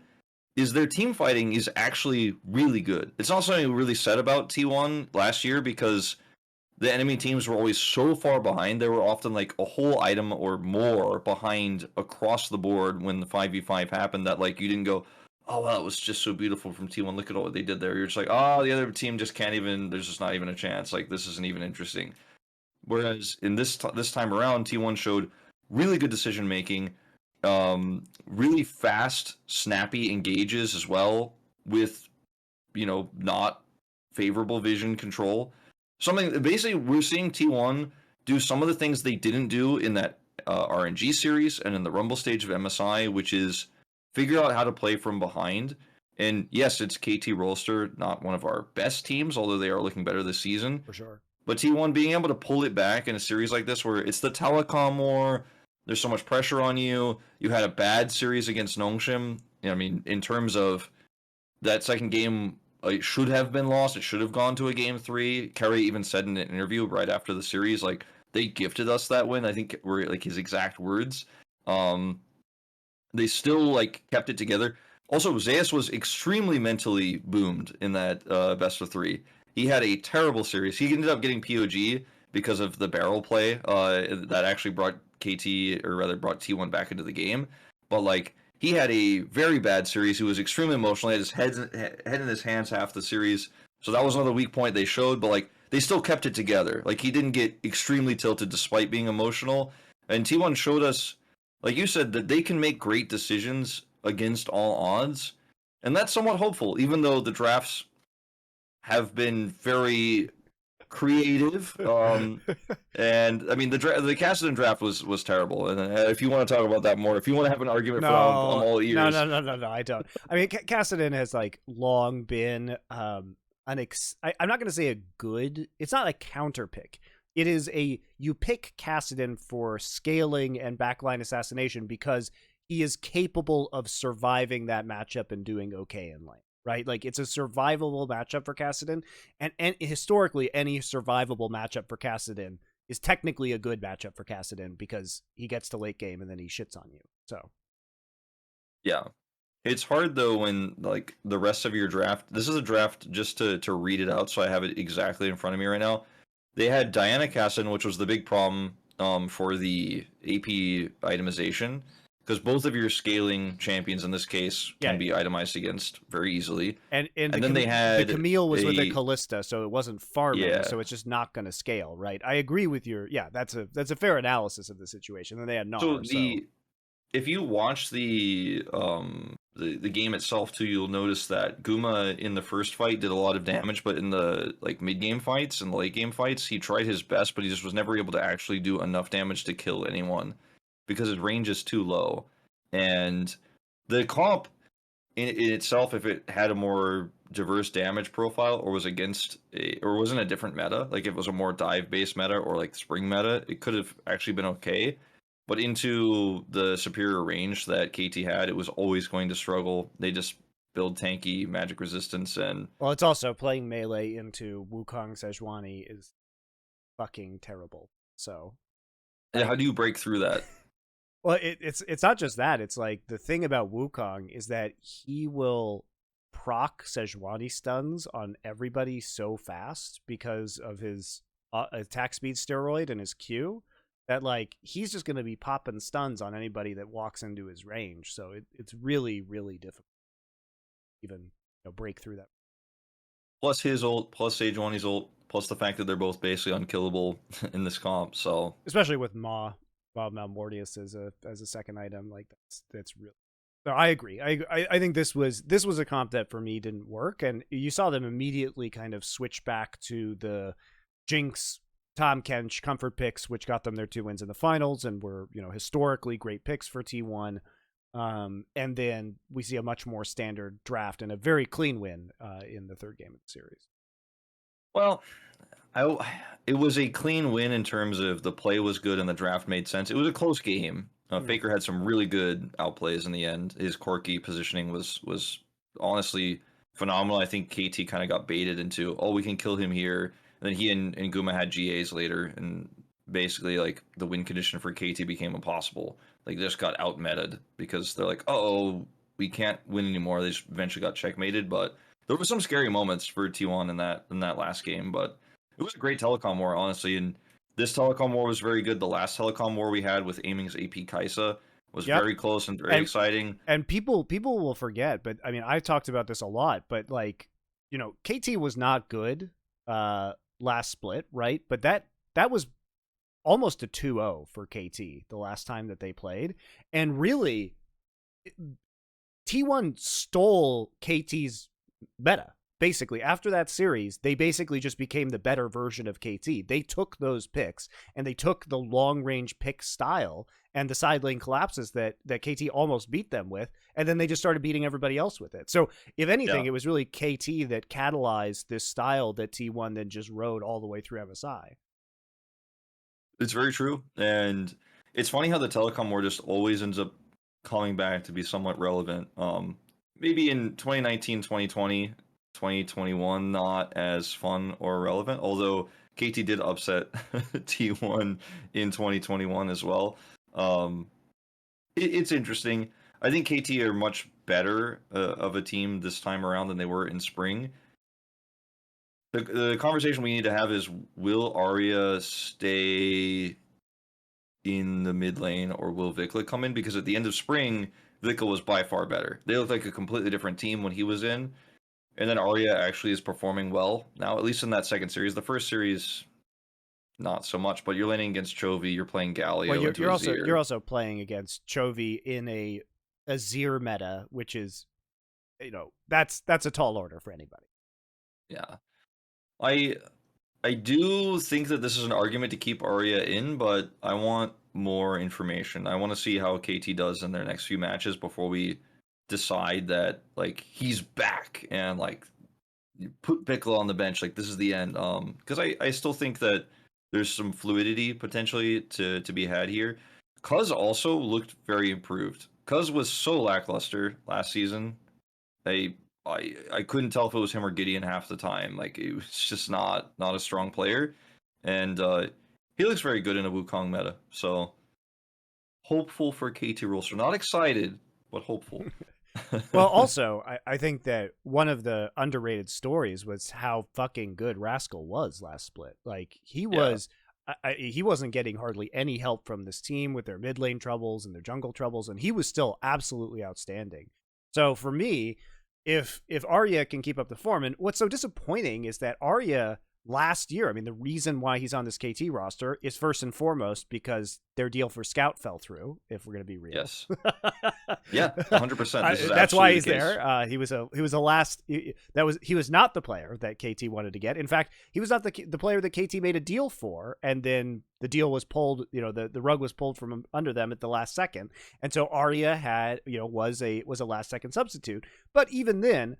is their team fighting is actually really good. It's not something we really said about T1 last year because the enemy teams were always so far behind. They were often like a whole item or more behind across the board when the 5v5 happened, that like you didn't go, oh, wow, it was just so beautiful from T1. Look at all what they did there. You're just like, oh, the other team just can't even, there's just not even a chance. Like, this isn't even interesting. Whereas in this time around, T1 showed really good decision making, really fast, snappy engages as well with, not favorable vision control. Something, basically, we're seeing T1 do some of the things they didn't do in that RNG series and in the Rumble stage of MSI, which is figure out how to play from behind. And yes, it's KT Rolster, not one of our best teams, although they are looking better this season. For sure. But T1 being able to pull it back in a series like this where it's the telecom war, there's so much pressure on you. You had a bad series against Nongshim. I mean, in terms of that second game, it should have been lost. It should have gone to a game 3. Kerry even said in an interview right after the series, like, they gifted us that win. I think were like his exact words. They still like kept it together. Also, Zeus was extremely mentally boomed in that best of 3. He had a terrible series. He ended up getting POG because of the barrel play that actually brought KT, or rather brought T1 back into the game. But like, he had a very bad series. He was extremely emotional. He had his head in his hands half the series. So that was another weak point they showed. But like, they still kept it together. Like, he didn't get extremely tilted despite being emotional. And T1 showed us, like you said, that they can make great decisions against all odds. And that's somewhat hopeful, even though the drafts have been very creative. And I mean, the Kassadin draft was terrible. And if you want to talk about that more, if you want to have an argument for that, I'm all ears. No, I don't. I mean, Kassadin has like long been I'm not going to say a good. It's not a counter pick. It is you pick Kassadin for scaling and backline assassination because he is capable of surviving that matchup and doing okay in lane, right? Like, it's a survivable matchup for Kassadin, and historically, any survivable matchup for Kassadin is technically a good matchup for Kassadin because he gets to late game and then he shits on you. So, yeah. It's hard though when like the rest of your draft. This is a draft just to read it out, so I have it exactly in front of me right now. They had Diana Kassadin, which was the big problem for the AP itemization, because both of your scaling champions in this case can be itemized against very easily. And then they had the Camille was with a Callista, so it wasn't farming, so it's just not going to scale, right? I agree with your that's a fair analysis of the situation. And they had Nar, if you watch the game itself too, you'll notice that Guma in the first fight did a lot of damage, but in the like mid game fights and the late game fights, he tried his best, but he just was never able to actually do enough damage to kill anyone because his range is too low. And the comp in itself, if it had a more diverse damage profile or was or was in a different meta, like if it was a more dive based meta or like spring meta, it could have actually been okay. But into the superior range that KT had, it was always going to struggle. They just build tanky magic resistance and... Well, it's also playing melee into Wukong Sejuani is fucking terrible. So... And how do you break through that? Well, it's not just that. It's like the thing about Wukong is that he will proc Sejuani stuns on everybody so fast because of his attack speed steroid and his Q. That like he's just going to be popping stuns on anybody that walks into his range, so it's really, really difficult to even break through that. Plus his ult, plus Sejuani's ult, plus the fact that they're both basically unkillable in this comp. So especially with Mortius as a second item, like that's really. So I agree. I think this was a comp that for me didn't work, and you saw them immediately kind of switch back to the Jinx, Tom Kench comfort picks, which got them their 2 wins in the finals and were, historically great picks for T1. And then we see a much more standard draft and a very clean win in the third game of the series. Well, it was a clean win in terms of the play was good and the draft made sense. It was a close game. Faker had some really good outplays in the end. His quirky positioning was honestly phenomenal. I think KT kind of got baited into, we can kill him here. And then he and Guma had GAs later, and basically, like, the win condition for KT became impossible. Like, they just got out-meted because they're like, we can't win anymore. They just eventually got checkmated, but there were some scary moments for T1 in that last game, but it was a great telecom war, honestly, and this telecom war was very good. The last telecom war we had with Aiming's AP Kaisa was very close and very exciting. And people will forget, but I mean, I've talked about this a lot, but like, KT was not good last split, right? But that was almost a 2-0 for KT the last time that they played, and really T1 stole KT's meta basically after that series, they basically just became the better version of KT. They took those picks and they took the long range pick style and the side lane collapses that KT almost beat them with, and then they just started beating everybody else with it. So if anything, Yeah. it was really KT that catalyzed this style that T1 then just rode all the way through MSI. It's very true. And it's funny how the telecom war just always ends up coming back to be somewhat relevant. Maybe in 2019, 2020, 2021, not as fun or relevant, although KT did upset T1 in 2021 as well. It's interesting. I think KT are much better of a team this time around than they were in spring. The conversation we need to have is, will Arya stay in the mid lane or will Vikla come in? Because at the end of spring, Vikla was by far better. They looked like a completely different team when he was in. And then Arya actually is performing well now, at least in that second series. The first series, not so much, but you're laning against Chovy, you're playing Galio Well, into Azir. you're also playing against Chovy in a Azir meta, which is, that's a tall order for anybody. Yeah. I do think that this is an argument to keep Arya in, but I want more information. I want to see how KT does in their next few matches before we decide that like he's back and like you put Pickle on the bench, like this is the end. Because I still think that there's some fluidity potentially to be had here. Cuz also looked very improved. Cuz was so lackluster last season. I couldn't tell if it was him or Gideon half the time. Like it was just not a strong player, and he looks very good in a Wukong meta. So hopeful for KT Rolster. Not excited, but hopeful. Well, also, I think that one of the underrated stories was how fucking good Rascal was last split. Like he was. He wasn't getting hardly any help from this team with their mid lane troubles and their jungle troubles, and he was still absolutely outstanding. So for me, if Arya can keep up the form, and what's so disappointing is that Arya last year, I mean, the reason why he's on this KT roster is first and foremost because their deal for Scout fell through, if we're going to be real. Yes. Yeah, 100%. That's why he's there. He was a last. He was not the player that KT wanted to get. In fact, he was not the player that KT made a deal for, and then the deal was pulled. The rug was pulled from under them at the last second, and so Arya was a last second substitute. But even then,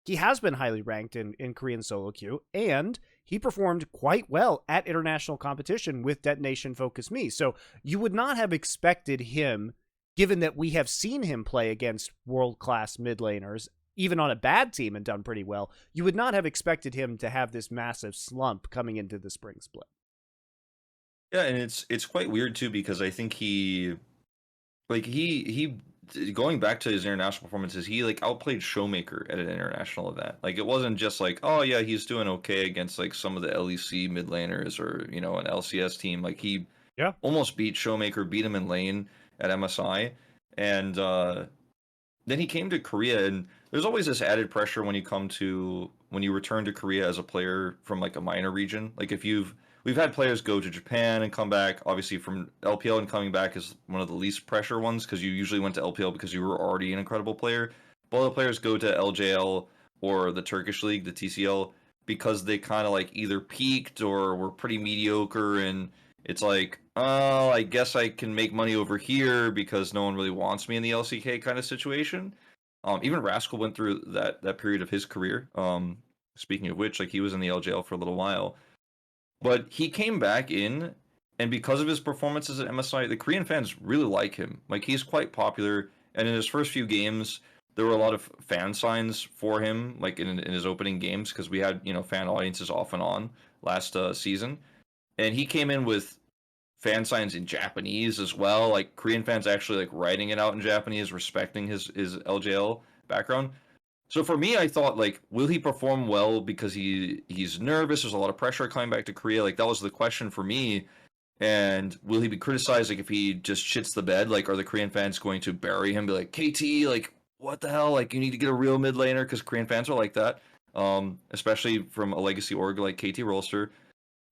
he has been highly ranked in Korean solo queue, and he performed quite well at international competition with Detonation Focus Me. So you would not have expected him, given that we have seen him play against world-class mid laners, even on a bad team and done pretty well, you would not have expected him to have this massive slump coming into the spring split. Yeah, and it's quite weird too because I think he going back to his international performances, he like outplayed Showmaker at an international event. Like it wasn't just like, oh yeah, he's doing okay against like some of the LEC mid laners or an LCS team. Like he almost beat Showmaker, beat him in lane at MSI, and then he came to Korea, and there's always this added pressure when you return to Korea as a player from like a minor region. Like we've had players go to Japan and come back. Obviously, from LPL and coming back is one of the least pressure ones because you usually went to LPL because you were already an incredible player. But other players go to LJL or the Turkish League, the TCL, because they kind of like either peaked or were pretty mediocre, and it's like, oh, I guess I can make money over here because no one really wants me in the LCK kind of situation. Even Rascal went through that period of his career. Speaking of which, like he was in the LJL for a little while. But he came back in, and because of his performances at MSI, the Korean fans really like him. Like, he's quite popular, and in his first few games, there were a lot of fan signs for him, like in his opening games, because we had, fan audiences off and on last season. And he came in with fan signs in Japanese as well, like Korean fans actually like writing it out in Japanese, respecting his LJL background. So for me, I thought, like, will he perform well because he's nervous? There's a lot of pressure coming back to Korea. Like, that was the question for me. And will he be criticized, like, if he just shits the bed? Like, are the Korean fans going to bury him, be like, KT, like, what the hell? Like, you need to get a real mid laner, because Korean fans are like that, especially from a legacy org like KT Rolster.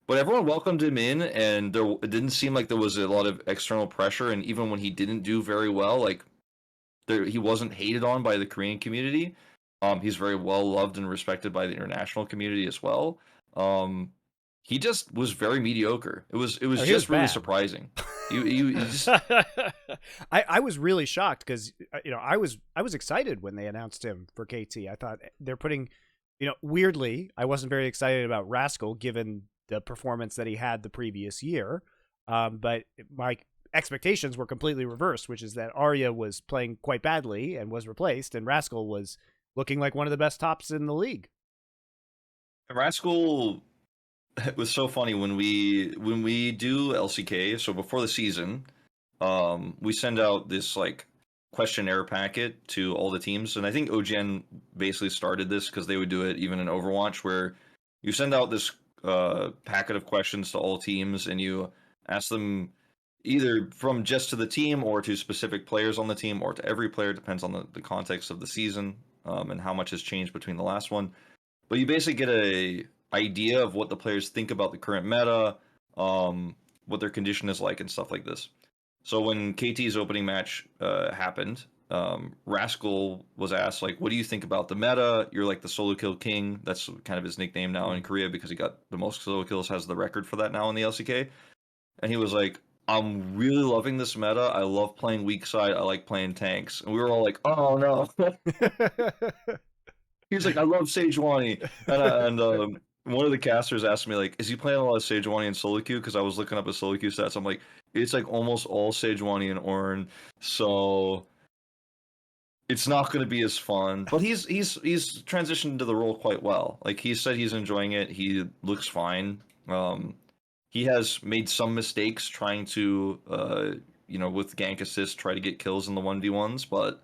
But everyone welcomed him in, and it didn't seem like there was a lot of external pressure. And even when he didn't do very well, like, he wasn't hated on by the Korean community. He's very well loved and respected by the international community as well. He just was very mediocre. It was He was just really bad. surprising. He just I was really shocked because I was excited when they announced him for KT. I thought they're putting, weirdly, I wasn't very excited about Rascal given the performance that he had the previous year, but my expectations were completely reversed, which is that Arya was playing quite badly and was replaced, and Rascal was looking like one of the best tops in the league. Rascal. It was so funny when we do LCK. So before the season, we send out this like questionnaire packet to all the teams, and I think OGN basically started this because they would do it even in Overwatch, where you send out this packet of questions to all teams, and you ask them either from just to the team or to specific players on the team or to every player, depends on the context of the season, and how much has changed between the last one. But you basically get a idea of what the players think about the current meta, what their condition is like, and stuff like this. So when KT's opening match happened, Rascal was asked, like, what do you think about the meta? You're like the solo kill king. That's kind of his nickname now in Korea because he got the most solo kills, has the record for that now in the LCK. And he was like, I'm really loving this meta. I love playing weak side. I like playing tanks. And we were all like, oh no. He was like, I love Sejuani. And one of the casters asked me, like, is he playing a lot of Sejuani and solo queue? Because I was looking up his solo queue stats. I'm like, it's like almost all Sejuani and Ornn. So it's not going to be as fun. But he's transitioned to the role quite well. Like, he said he's enjoying it. He looks fine. He has made some mistakes trying to, with gank assist, try to get kills in the 1v1s. But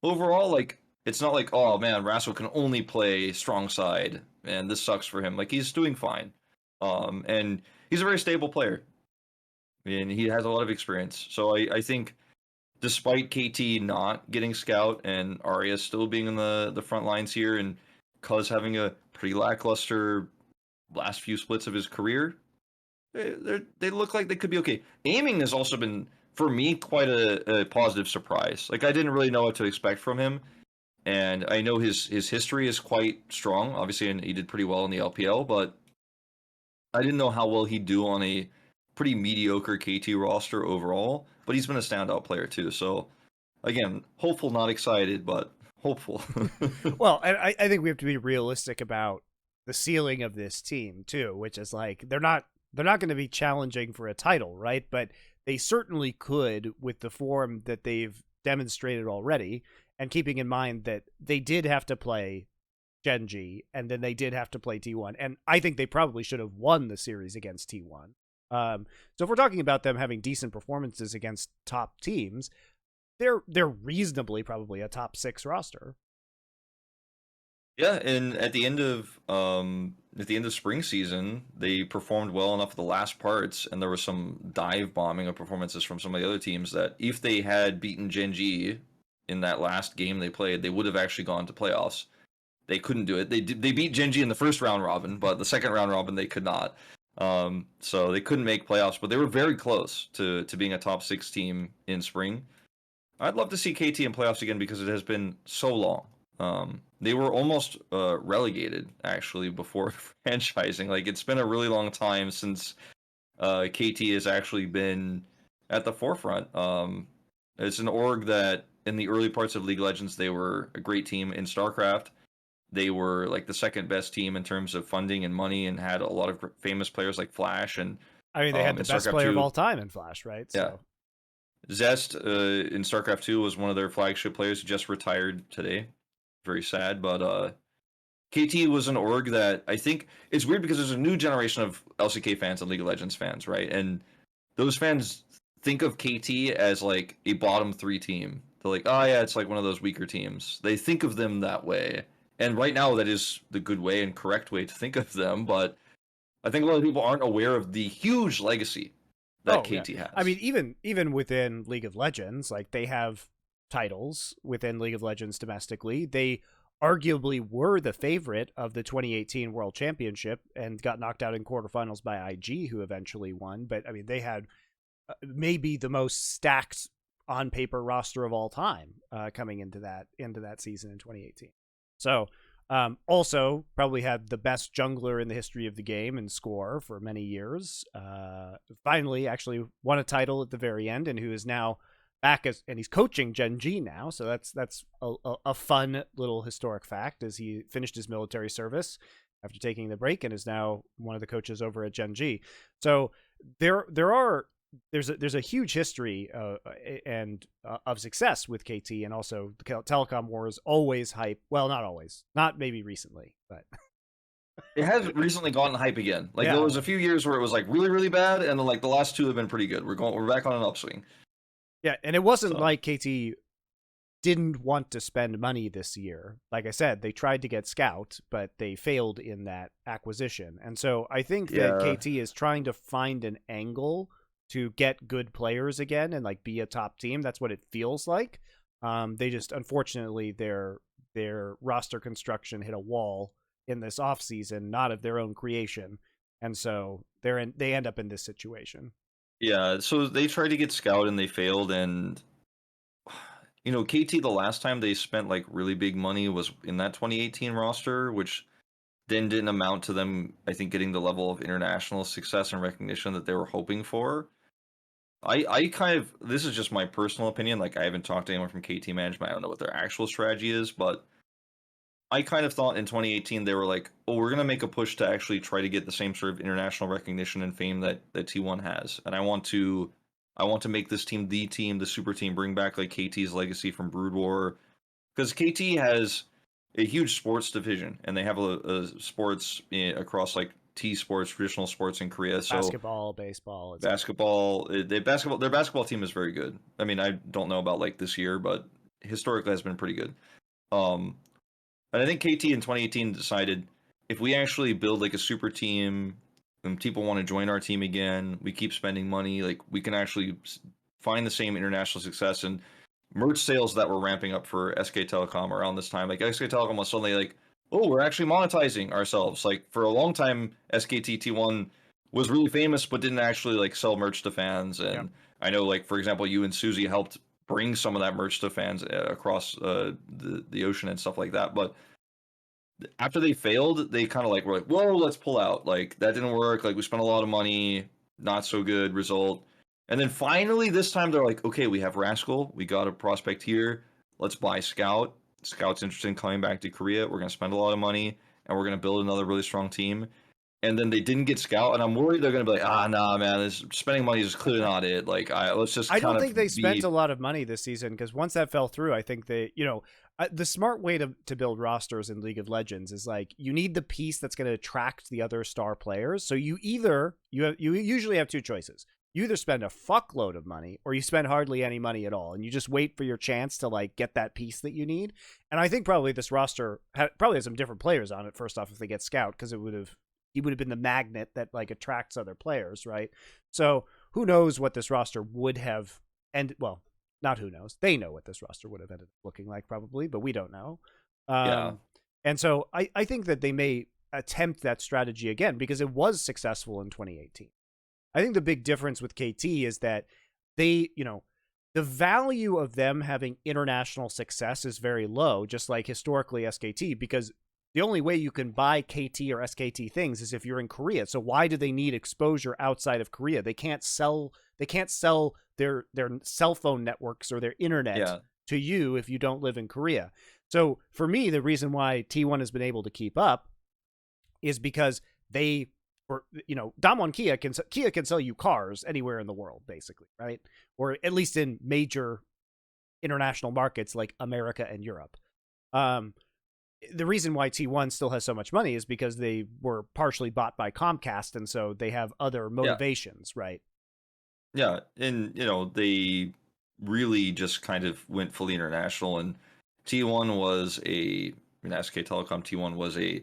overall, like, it's not like, oh man, Rascal can only play strong side, and this sucks for him. Like, he's doing fine, and he's a very stable player, and he has a lot of experience. So I think, despite KT not getting scout and Arya still being in the front lines here, and Cuz having a pretty lackluster last few splits of his career, they look like they could be okay. Aiming has also been, for me, quite a positive surprise. Like, I didn't really know what to expect from him. And I know his history is quite strong, obviously, and he did pretty well in the LPL, but I didn't know how well he'd do on a pretty mediocre KT roster overall, but he's been a standout player too. So, again, hopeful, not excited, but hopeful. Well, and I think we have to be realistic about the ceiling of this team too, which is like they're not going to be challenging for a title, right? But they certainly could with the form that they've demonstrated already. And keeping in mind that they did have to play Gen.G, and then they did have to play T1. And I think they probably should have won the series against T1. So if we're talking about them having decent performances against top teams, they're reasonably probably a top 6 roster. Yeah, and at the end of spring season, they performed well enough at the last parts, and there was some dive bombing of performances from some of the other teams that if they had beaten Gen.G in that last game they played, they would have actually gone to playoffs. They couldn't do it. They beat Gen.G in the first round robin, but the second round robin they could not. So they couldn't make playoffs, but they were very close to being a top 6 team in spring. I'd love to see KT in playoffs again because it has been so long. They were almost relegated actually before franchising. Like, it's been a really long time since KT has actually been at the forefront. It's an org that in the early parts of League of Legends, they were a great team. In StarCraft, they were like the second best team in terms of funding and money, and had a lot of famous players like Flash. And I mean, they had the best StarCraft player 2, of all time in Flash, right? Yeah. So. Zest in StarCraft 2 was one of their flagship players who just retired today. Very sad, but KT was an org that I think it's weird because there's a new generation of LCK fans and League of Legends fans, right? And those fans think of KT as like a bottom 3 team. They're like, oh yeah, it's like one of those weaker teams. They think of them that way. And right now that is the good way and correct way to think of them, but I think a lot of people aren't aware of the huge legacy that KT has. I mean, even within League of Legends, like, they have titles within League of Legends domestically. They arguably were the favorite of the 2018 World Championship and got knocked out in quarterfinals by IG, who eventually won. But I mean, they had maybe the most stacked on paper roster of all time coming into that season in 2018. So also probably had the best jungler in the history of the game and score for many years. Finally, actually won a title at the very end, and who is now back and he's coaching Gen.G now. So that's a fun little historic fact, as he finished his military service after taking the break and is now one of the coaches over at Gen.G. So there's a huge history of success with KT, and also the telecom wars always hype. Well, not always, not maybe recently, but It has recently gotten hype again. Like yeah. there was a few years where it was like really, really bad, and then like the last 2 have been pretty good. We're back on an upswing. Yeah, and it wasn't like KT didn't want to spend money this year. Like I said, they tried to get Scout, but they failed in that acquisition. And so I think that KT is trying to find an angle to get good players again and like be a top team. That's what it feels like. They just, unfortunately, their roster construction hit a wall in this offseason, not of their own creation. And so they end up in this situation. Yeah, so they tried to get Scout and they failed, and you know, KT the last time they spent like really big money was in that 2018 roster, which then didn't amount to them, I think, getting the level of international success and recognition that they were hoping for. I kind of, this is just my personal opinion, like I haven't talked to anyone from KT management, I don't know what their actual strategy is, but I kind of thought in 2018 they were like, oh, we're going to make a push to actually try to get the same sort of international recognition and fame that T1 has. And I want to make this team, the super team, bring back like KT's legacy from Brood War. Because KT has a huge sports division, and they have a sports across like T sports, traditional sports in Korea. So basketball, baseball, their basketball team is very good. I mean, I don't know about like this year, but historically has been pretty good. And I think KT in 2018 decided, if we actually build like a super team and people want to join our team again, we keep spending money, like we can actually find the same international success. And merch sales that were ramping up for SK Telecom around this time, like SK Telecom was suddenly like, oh, we're actually monetizing ourselves. Like for a long time, SKT T1 was really famous, but didn't actually like sell merch to fans. And I know, like, for example, you and Susie helped bring some of that merch to fans across the ocean and stuff like that. But after they failed, they kind of like were like, whoa, let's pull out. Like that didn't work. Like we spent a lot of money, not so good result. And then finally this time they're like, okay, we have Rascal, we got a prospect here, let's buy Scout. Scout's interested in coming back to Korea. We're gonna spend a lot of money and we're gonna build another really strong team. And then they didn't get Scout, and I'm worried they're gonna be like, nah, man, this spending money is clearly not it. Like, let's just. I don't think they spent a lot of money this season, because once that fell through, I think they, the smart way to build rosters in League of Legends is like you need the piece that's going to attract the other star players. So you usually have 2 choices. You either spend a fuckload of money, or you spend hardly any money at all, and you just wait for your chance to like get that piece that you need. And I think probably this roster probably has some different players on it. First off, if they get Scout, because he would have been the magnet that like attracts other players, right? So who knows what this roster would have, and well, not who knows. They know what this roster would have ended up looking like probably, but we don't know. And so I think that they may attempt that strategy again, because it was successful in 2018. I think the big difference with KT is that they, the value of them having international success is very low, just like historically SKT, because the only way you can buy KT or SKT things is if you're in Korea. So why do they need exposure outside of Korea? They can't sell their cell phone networks or their internet to you if you don't live in Korea. So for me, the reason why T1 has been able to keep up is because DWG Kia can sell you cars anywhere in the world, basically, right? Or at least in major international markets like America and Europe. The reason why T1 still has so much money is because they were partially bought by Comcast, and so they have other motivations, right? Yeah, and they really just kind of went fully international, and T1 was SK Telecom T1 was a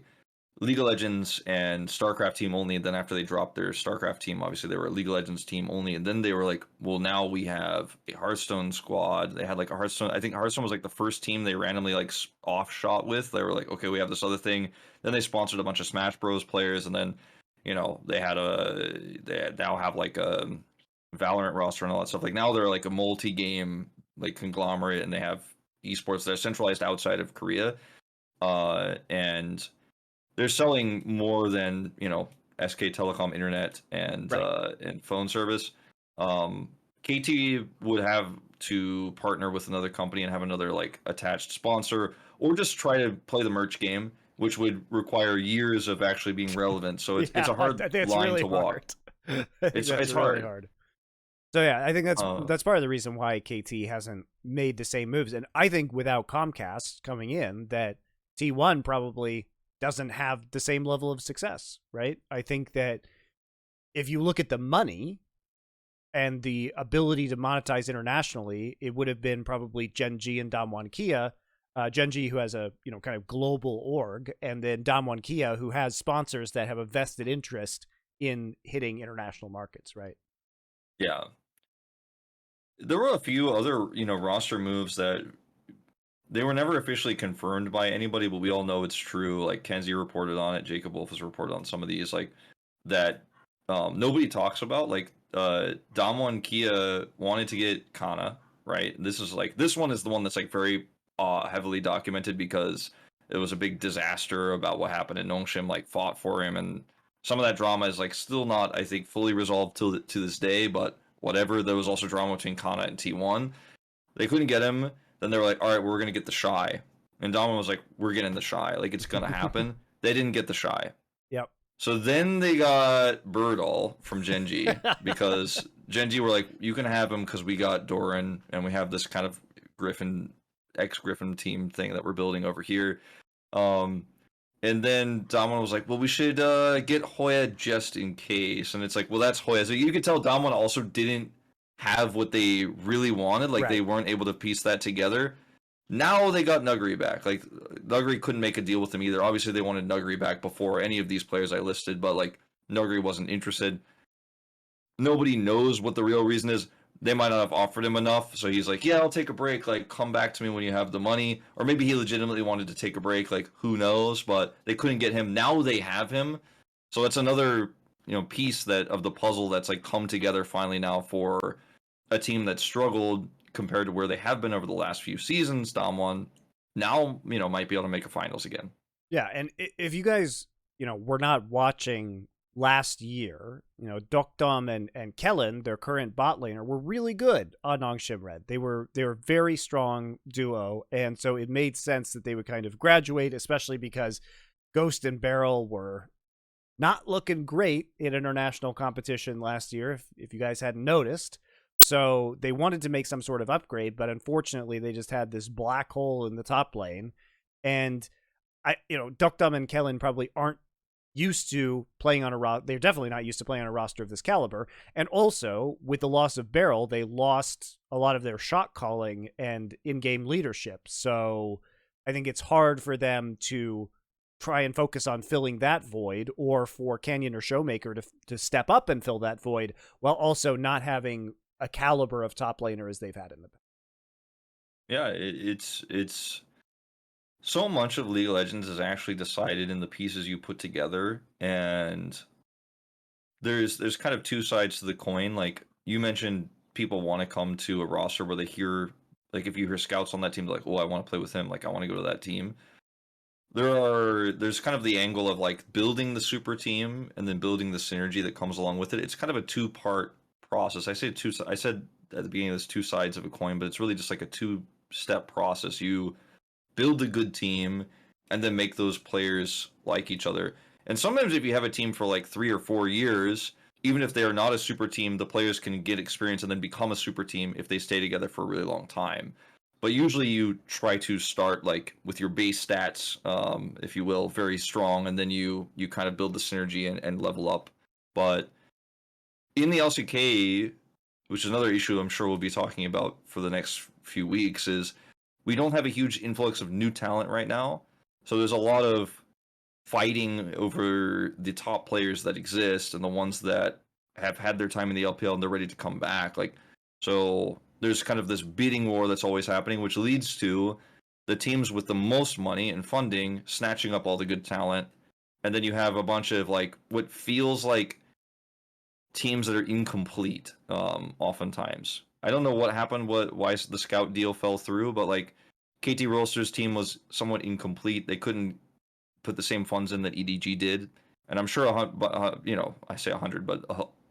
League of Legends and StarCraft team only, and then after they dropped their StarCraft team, obviously they were a League of Legends team only, and then they were like, well, now we have a Hearthstone squad. They had like a Hearthstone, I think Hearthstone was like the first team they randomly like off-shot with. They were like, okay, we have this other thing. Then they sponsored a bunch of Smash Bros players, and then they now have like a Valorant roster and all that stuff. Like now they're like a multi-game like conglomerate, and they have esports that are centralized outside of Korea, and they're selling more than SK Telecom internet and phone service. KT would have to partner with another company and have another like attached sponsor, or just try to play the merch game, which would require years of actually being relevant. So it's a hard line really to walk. I think It's really hard. So yeah, I think that's part of the reason why KT hasn't made the same moves. And I think without Comcast coming in, that T1 probably doesn't have the same level of success, right? I think that if you look at the money and the ability to monetize internationally, it would have been probably Gen.G and DWG KIA. Gen.G, who has a kind of global org, and then DWG KIA, who has sponsors that have a vested interest in hitting international markets, right? Yeah. There were a few other, roster moves that they were never officially confirmed by anybody, but we all know it's true. Like Kenzie reported on it, Jacob Wolf has reported on some of these, like that nobody talks about. Like DWG KIA wanted to get Kana, right? This one is the one that's like very heavily documented because it was a big disaster about what happened in Nongshim, like fought for him, and some of that drama is like still not, I think, fully resolved to this day, but whatever. There was also drama between Kana and T1. They couldn't get him. Then they were like, all right, we're going to get the Shy. And DWG was like, we're getting the Shy. Like, it's going to happen. They didn't get the Shy. Yep. So then they got Birdall from Gen.G because Gen.G were like, you can have him because we got Doran and we have this kind of ex-Griffin team thing that we're building over here. And then DWG was like, well, we should get Hoya just in case. And it's like, well, that's Hoya. So you could tell DWG also didn't have what they really wanted. Like, they weren't able to piece that together. Now they got Nuguri back. Like, Nuguri couldn't make a deal with them either. Obviously, they wanted Nuguri back before any of these players I listed, but, like, Nuguri wasn't interested. Nobody knows what the real reason is. They might not have offered him enough, so he's like, yeah, I'll take a break. Like, come back to me when you have the money. Or maybe he legitimately wanted to take a break. Like, who knows? But they couldn't get him. Now they have him. So it's another, piece of the puzzle that's, like, come together finally now for a team that struggled compared to where they have been over the last few seasons. DAMWON now, might be able to make a finals again. Yeah, and if you guys, were not watching last year, Dokdom and Kellen, their current bot laner, were really good on Nongshim Red. They were very strong duo, and so it made sense that they would kind of graduate, especially because Ghost and Beryl were not looking great in international competition last year, if you guys hadn't noticed. So they wanted to make some sort of upgrade, but unfortunately they just had this black hole in the top lane. And Dokdom and Kellen probably aren't used to playing on a roster. They're definitely not used to playing on a roster of this caliber. And also, with the loss of Beryl, they lost a lot of their shot calling and in-game leadership. So I think it's hard for them to try and focus on filling that void, or for Canyon or Showmaker to step up and fill that void, while also not having a caliber of top laner as they've had in the past. Yeah, it's so much of League of Legends is actually decided in the pieces you put together, and there's kind of two sides to the coin. Like you mentioned, people want to come to a roster where they hear, like, if you hear scouts on that team, like, oh, I want to play with him, like I want to go to that team. There's kind of the angle of like building the super team and then building the synergy that comes along with it. It's kind of a two-part process. I said at the beginning there's two sides of a coin, but it's really just like a two-step process. You build a good team and then make those players like each other. And sometimes if you have a team for like 3 or 4 years, even if they are not a super team, the players can get experience and then become a super team if they stay together for a really long time. But usually you try to start like with your base stats, if you will, very strong, and then you kind of build the synergy and level up. But in the LCK, which is another issue I'm sure we'll be talking about for the next few weeks, is we don't have a huge influx of new talent right now. So there's a lot of fighting over the top players that exist and the ones that have had their time in the LPL and they're ready to come back. Like, so there's kind of this bidding war that's always happening, which leads to the teams with the most money and funding snatching up all the good talent. And then you have a bunch of like what feels like teams that are incomplete, oftentimes. I don't know what happened, why the scout deal fell through, but like KT Rolster's team was somewhat incomplete. They couldn't put the same funds in that EDG did, and I'm sure I say 100, but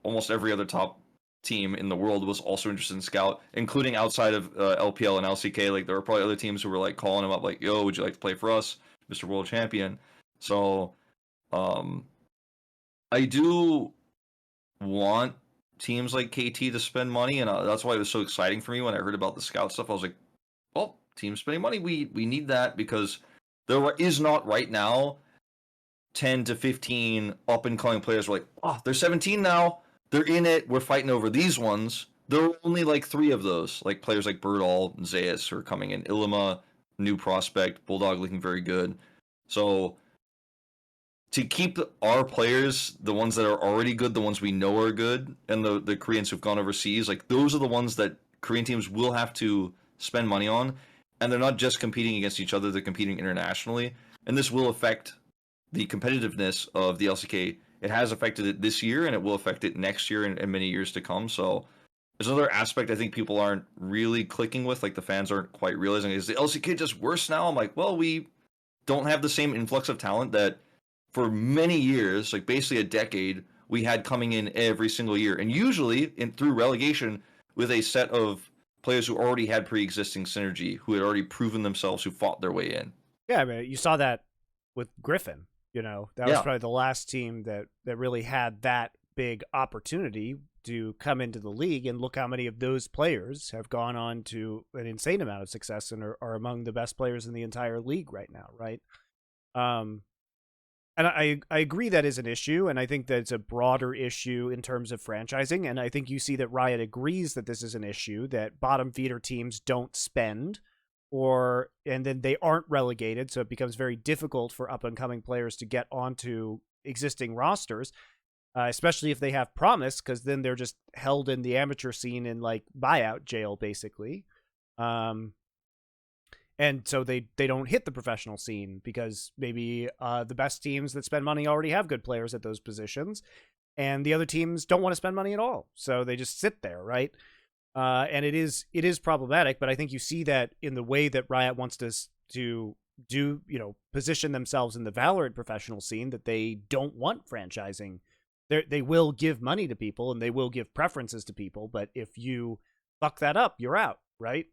almost every other top team in the world was also interested in scout, including outside of LPL and LCK. Like there were probably other teams who were like calling him up, like, "Yo, would you like to play for us, Mr. World Champion?" So, um, I do want teams like KT to spend money, and that's why it was so exciting for me when I heard about the scout stuff. I was like, well, teams spending money, we need that, because there is not right now 10 to 15 up and coming players. We're like, oh, they're 17 now, they're in it, we're fighting over these ones. There are only like 3 of those, like players like Birdall and Zayas are coming in. Ilima, new prospect, Bulldog looking very good. So to keep our players, the ones that are already good, the ones we know are good, and the Koreans who've gone overseas, like those are the ones that Korean teams will have to spend money on, and they're not just competing against each other, they're competing internationally, and this will affect the competitiveness of the LCK. It has affected it this year, and it will affect it next year and many years to come. So there's another aspect I think people aren't really clicking with, like the fans aren't quite realizing, is the LCK just worse now? I'm like, well, we don't have the same influx of talent that for many years, like basically a decade, we had coming in every single year, and usually through relegation with a set of players who already had pre-existing synergy, who had already proven themselves, who fought their way in. Yeah, I mean, you saw that with Griffin. You know, that was probably the last team that really had that big opportunity to come into the league, and look how many of those players have gone on to an insane amount of success and are among the best players in the entire league right now, right? And I agree that is an issue, and I think that it's a broader issue in terms of franchising, and I think you see that Riot agrees that this is an issue, that bottom feeder teams don't spend, and then they aren't relegated, so it becomes very difficult for up-and-coming players to get onto existing rosters, especially if they have promise, because then they're just held in the amateur scene in, like, buyout jail, basically. And so they don't hit the professional scene because maybe the best teams that spend money already have good players at those positions, and the other teams don't want to spend money at all. So they just sit there, right? And it is problematic, but I think you see that in the way that Riot wants to do, position themselves in the Valorant professional scene, that they don't want franchising. They will give money to people and they will give preferences to people, but if you fuck that up, you're out, right?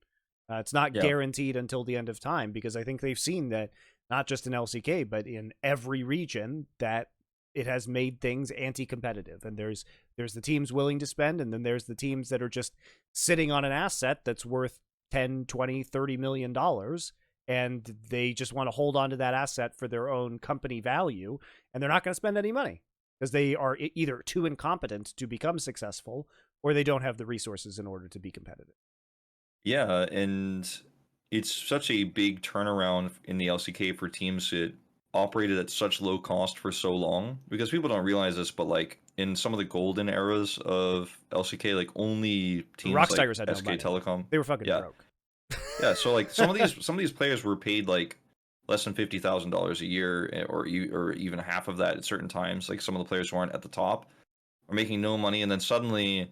It's not guaranteed until the end of time, because I think they've seen that not just in LCK, but in every region, that it has made things anti-competitive. And there's the teams willing to spend, and then there's the teams that are just sitting on an asset that's worth 10, 20, $30 million, and they just want to hold on to that asset for their own company value, and they're not going to spend any money because they are either too incompetent to become successful, or they don't have the resources in order to be competitive. Yeah, and it's such a big turnaround in the LCK for teams that operated at such low cost for so long, because people don't realize this, but like in some of the golden eras of LCK, like only teams like had SK no money. Telecom, They were fucking broke. Yeah, so like some of these players were paid like less than $50,000 a year, or even half of that at certain times. Like some of the players who aren't at the top are making no money, and then suddenly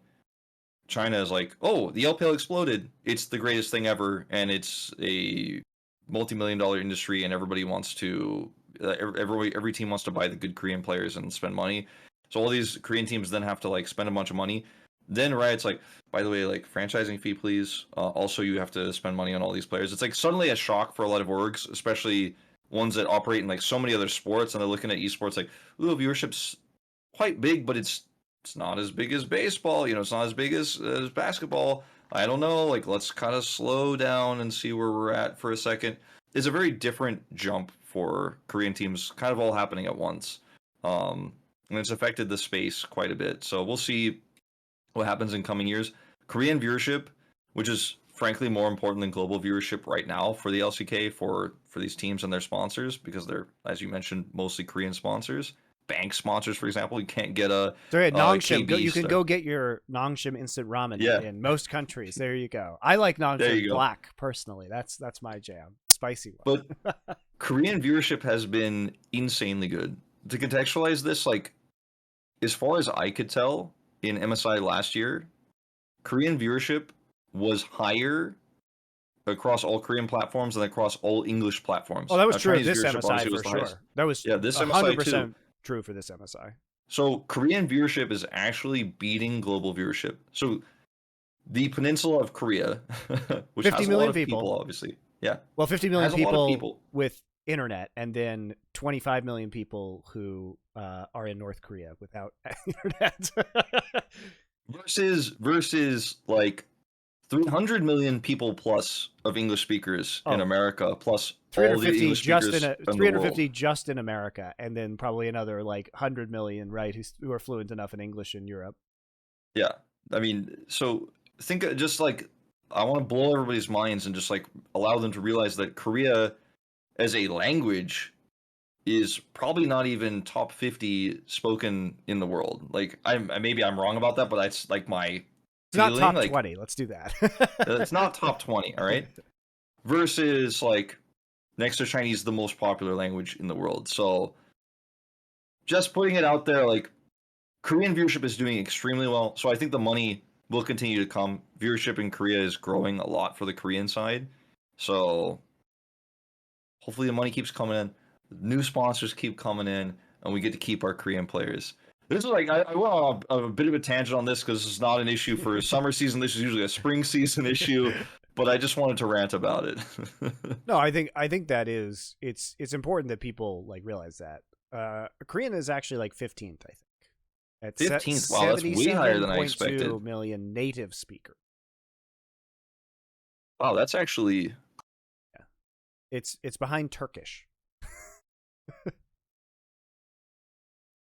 China is like, oh, the LPL exploded. It's the greatest thing ever, and it's a multi-million-dollar industry, and everybody wants to, every team wants to buy the good Korean players and spend money. So all these Korean teams then have to like spend a bunch of money. Then Riot's like, by the way, like franchising fee, please. Also, you have to spend money on all these players. It's like suddenly a shock for a lot of orgs, especially ones that operate in like so many other sports, and they're looking at esports like, ooh, viewership's quite big, but it's not as big as baseball, it's not as big as basketball. I don't know, like let's kind of slow down and see where we're at for a second. It's a very different jump for Korean teams, kind of all happening at once. And it's affected the space quite a bit. So we'll see what happens in coming years. Korean viewership, which is frankly more important than global viewership right now for the LCK, for these teams and their sponsors, because they're, as you mentioned, mostly Korean sponsors. Bank sponsors, for example, you can't get a Nongshim. You can go get your Nongshim instant ramen in most countries. There you go. I like Nongshim black personally. That's my jam. Spicy one. But Korean viewership has been insanely good. To contextualize this, like as far as I could tell in MSI last year, Korean viewership was higher across all Korean platforms and across all English platforms. Oh, that was true of Chinese this viewership MSI obviously for was the sure. highest. That was Yeah, this MSI 100% too. true for this MSI. So Korean viewership is actually beating global viewership. So the peninsula of Korea, which 50 has a million lot of people, obviously. Yeah. Well, 50 million has a lot of people people. with internet, and then 25 million people who are in North Korea without internet. versus like 300 million people plus of English speakers in America, plus all the English speakers in the 350 world. just in America, and then probably another like 100 million, right, who are fluent enough in English in Europe. Yeah. I mean, so think just like, I want to blow everybody's minds and just like allow them to realize that Korea as a language is probably not even top 50 spoken in the world. Like maybe I'm wrong about that, but that's like my It's not top like, 20. Let's do that. It's not top 20, all right? Versus like next to Chinese, the most popular language in the world. So just putting it out there, like Korean viewership is doing extremely well. So I think the money will continue to come. Viewership in Korea is growing a lot for the Korean side. So hopefully the money keeps coming in. New sponsors keep coming in, and we get to keep our Korean players. This is like, I went on a bit of a tangent on this because this is not an issue for summer season. This is usually a spring season issue, but I just wanted to rant about it. No, I think that is it's important that people like realize that Korean is actually like 15th, I think. At 15th. Wow, that's way higher than I expected. 77.2 million native speakers. Wow, that's actually, yeah. It's behind Turkish.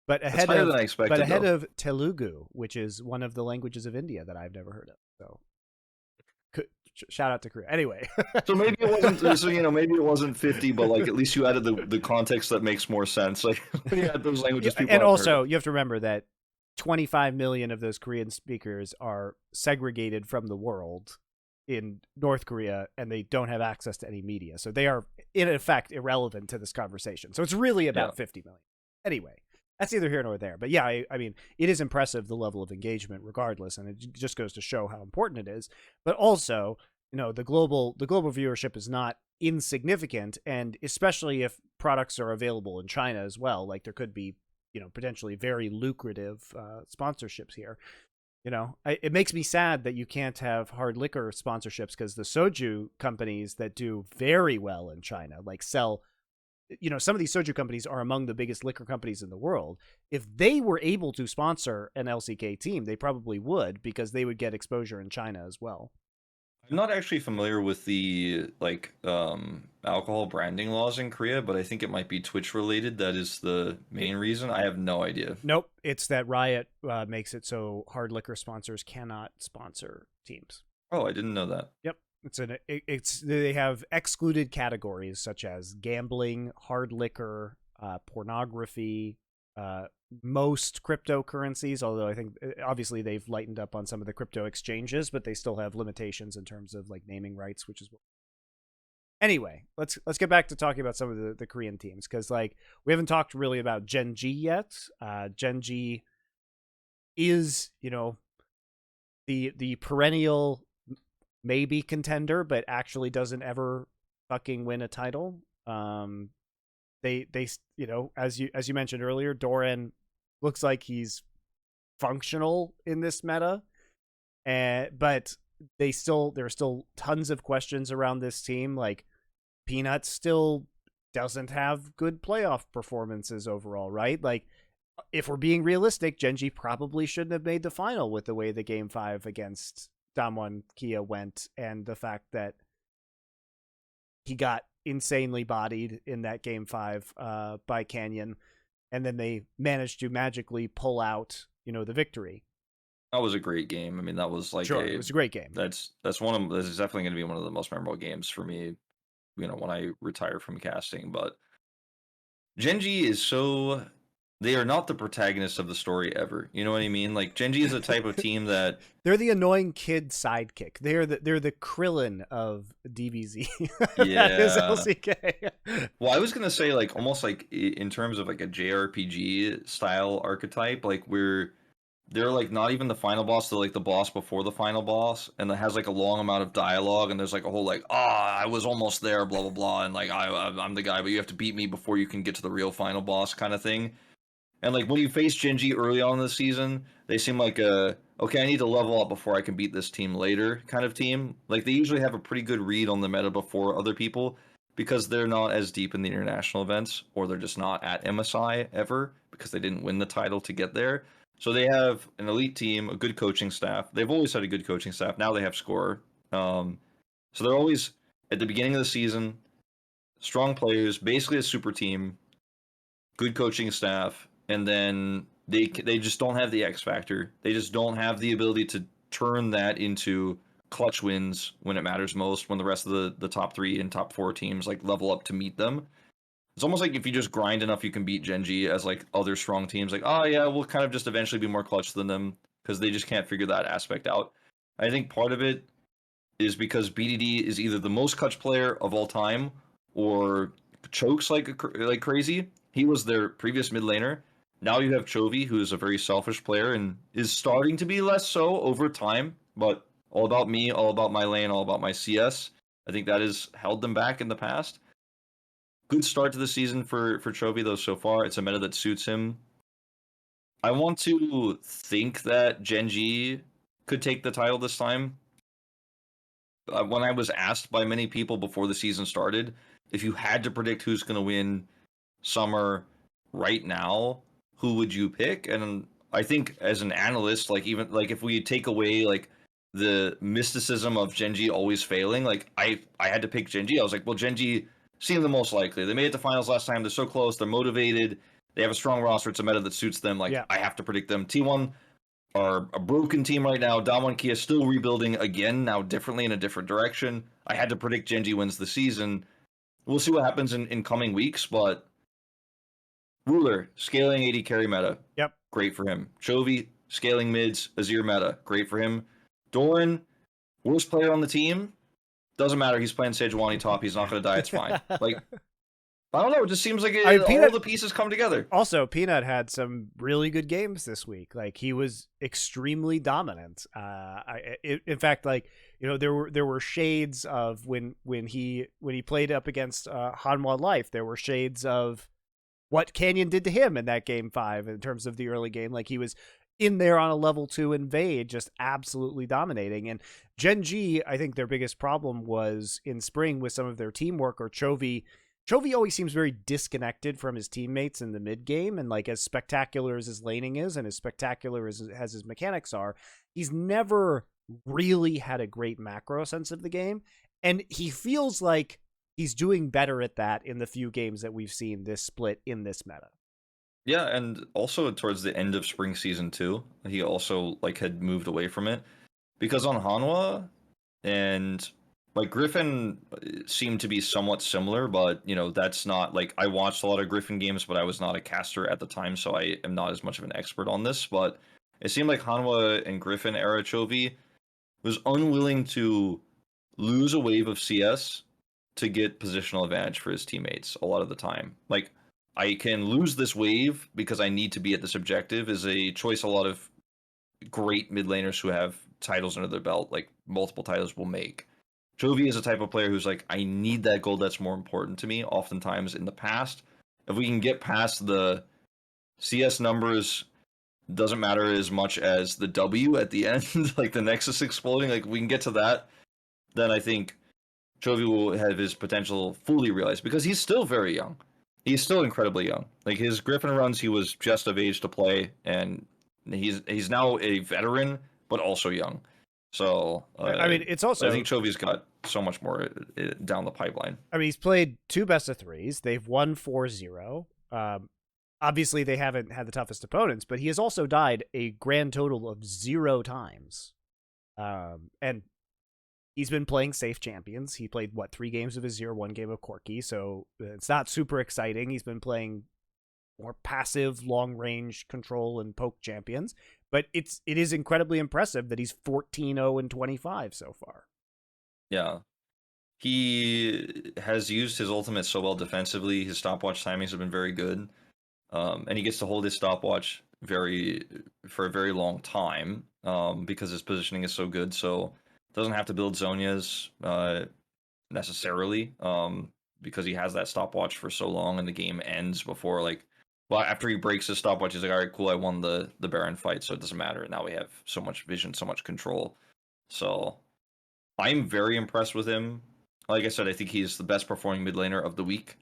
But ahead higher than I expected, but ahead though. of Telugu, which is one of the languages of India that I've never heard of. So shout out to Korea. Anyway. So maybe it wasn't, so, maybe it wasn't 50, but like at least you added the context that makes more sense. Like when you add those languages, people and also you have to remember that 25 million of those Korean speakers are segregated from the world in North Korea, and they don't have access to any media. So they are, in effect, irrelevant to this conversation. So it's really about 50 million. Anyway, that's neither here nor there. But yeah, I mean, it is impressive, the level of engagement regardless, and it just goes to show how important it is. But also, the global viewership is not insignificant, and especially if products are available in China as well, like there could be, potentially very lucrative sponsorships here. It makes me sad that you can't have hard liquor sponsorships, because the soju companies that do very well in China, like sell, some of these soju companies are among the biggest liquor companies in the world. If they were able to sponsor an LCK team, they probably would, because they would get exposure in China as well. I'm not actually familiar with the alcohol branding laws in Korea, but I think it might be Twitch related. That is the main reason. I have no idea. Nope, it's that Riot makes it so hard liquor sponsors cannot sponsor teams. Oh, I didn't know that. Yep, they have excluded categories such as gambling, hard liquor, pornography, most cryptocurrencies, although I think obviously they've lightened up on some of the crypto exchanges, but they still have limitations in terms of like naming rights, which is anyway. Let's get back to talking about some of the Korean teams, because like we haven't talked really about Gen.G yet. Gen.G is the perennial maybe contender, but actually doesn't ever fucking win a title. They as you mentioned earlier, Doran looks like he's functional in this meta, but there are still tons of questions around this team. Like Peanut still doesn't have good playoff performances overall, right? Like if we're being realistic, Gen.G probably shouldn't have made the final with the way the Game 5 against DAMWON KIA went, and the fact that he got insanely bodied in that Game 5 by Canyon, and then they managed to magically pull out the victory. That was a great game. I mean, that was like sure, it was a great game. This is definitely going to be one of the most memorable games for me, when I retire from casting. But Gen.G is so, they are not the protagonists of the story ever. You know what I mean? Like Gen.G is a type of team that they're the annoying kid sidekick. They're the Krillin of DBZ. Yeah, that is LCK. Well, I was gonna say like almost like in terms of like a JRPG style archetype, like we're they're like not even the final boss, they're like the boss before the final boss, and it has like a long amount of dialogue, and there's like a whole like, I was almost there, blah blah blah, and like I'm the guy, but you have to beat me before you can get to the real final boss kind of thing. And like when you face Gen.G early on in the season, they seem like okay, I need to level up before I can beat this team later kind of team. Like they usually have a pretty good read on the meta before other people because they're not as deep in the international events, or they're just not at MSI ever because they didn't win the title to get there. So they have an elite team, a good coaching staff. They've always had a good coaching staff. Now they have Score. So they're always at the beginning of the season, strong players, basically a super team, good coaching staff, and then they just don't have the X factor. They just don't have the ability to turn that into clutch wins when it matters most, when the rest of the top 3 and top 4 teams like level up to meet them. It's almost like if you just grind enough, you can beat Gen.G as like other strong teams. Like, oh yeah, we'll kind of just eventually be more clutch than them because they just can't figure that aspect out. I think part of it is because BDD is either the most clutch player of all time or chokes like crazy. He was their previous mid laner. Now you have Chovy, who is a very selfish player and is starting to be less so over time, but all about me, all about my lane, all about my CS. I think that has held them back in the past. Good start to the season for Chovy, though, so far. It's a meta that suits him. I want to think that Gen.G could take the title this time. When I was asked by many people before the season started, if you had to predict who's going to win Summer right now, who would you pick? And I think as an analyst, like even like if we take away like the mysticism of Gen.G always failing, like I had to pick Gen.G. I was like, well, Gen.G seem the most likely. They made it to finals last time. They're so close. They're motivated. They have a strong roster. It's a meta that suits them. Like, Yeah. I have to predict them. T1 are a broken team right now. DAMWON KIA still rebuilding again, now differently in a different direction. I had to predict Gen.G wins the season. We'll see what happens in coming weeks, but Ruler, scaling AD carry meta. Yep. Great for him. Chovy, scaling mids, Azir meta. Great for him. Doran, worst player on the team. Doesn't matter. He's playing Sejuani top. He's not going to die. It's fine. Like, I don't know. It just seems like all the pieces come together. Also, Peanut had some really good games this week. Like he was extremely dominant. In fact, like there were shades of when he played up against Hanwha Life. There were shades of what Canyon did to him in that game 5 in terms of the early game. Like he was in there on a level 2 invade, just absolutely dominating. And Gen.G, I think their biggest problem was in spring with some of their teamwork, or Chovy always seems very disconnected from his teammates in the mid game. And like as spectacular as his laning is and as spectacular as his mechanics are, he's never really had a great macro sense of the game. And he feels like he's doing better at that in the few games that we've seen this split in this meta. Yeah, and also towards the end of spring season 2, he also like had moved away from it because on Hanwha and like Griffin seemed to be somewhat similar, but that's not like I watched a lot of Griffin games, but I was not a caster at the time, so I am not as much of an expert on this. But it seemed like Hanwha and Griffin era Chovy was unwilling to lose a wave of CS to get positional advantage for his teammates a lot of the time. Like, I can lose this wave because I need to be at this objective is a choice a lot of great mid laners who have titles under their belt, like multiple titles, will make. Chovy is a type of player who's like, I need that gold that's more important to me. Oftentimes in the past, if we can get past the CS numbers, doesn't matter as much as the W at the end, like the Nexus exploding, like we can get to that, then I think Chovy will have his potential fully realized because he's still very young. He's still incredibly young. Like his Griffin runs, he was just of age to play, and he's now a veteran, but also young. So I mean, it's also I think Chovy's got so much more down the pipeline. I mean, he's played 2 best of 3s. They've won 4-0. Obviously, they haven't had the toughest opponents, but he has also died a grand total of 0 times. And he's been playing safe champions. He played, 3 games of Azir, 1 game of Corki, so it's not super exciting. He's been playing more passive, long-range control and poke champions, but it is incredibly impressive that he's 14-0-25 so far. Yeah. He has used his ultimate so well defensively. His stopwatch timings have been very good. And he gets to hold his stopwatch for a very long time, because his positioning is so good. So doesn't have to build Zhonya's necessarily, because he has that stopwatch for so long, and the game ends before well, after he breaks his stopwatch, he's like, all right, cool, I won the Baron fight, so it doesn't matter. Now we have so much vision, so much control. So I'm very impressed with him. Like I said, I think he's the best performing mid laner of the week.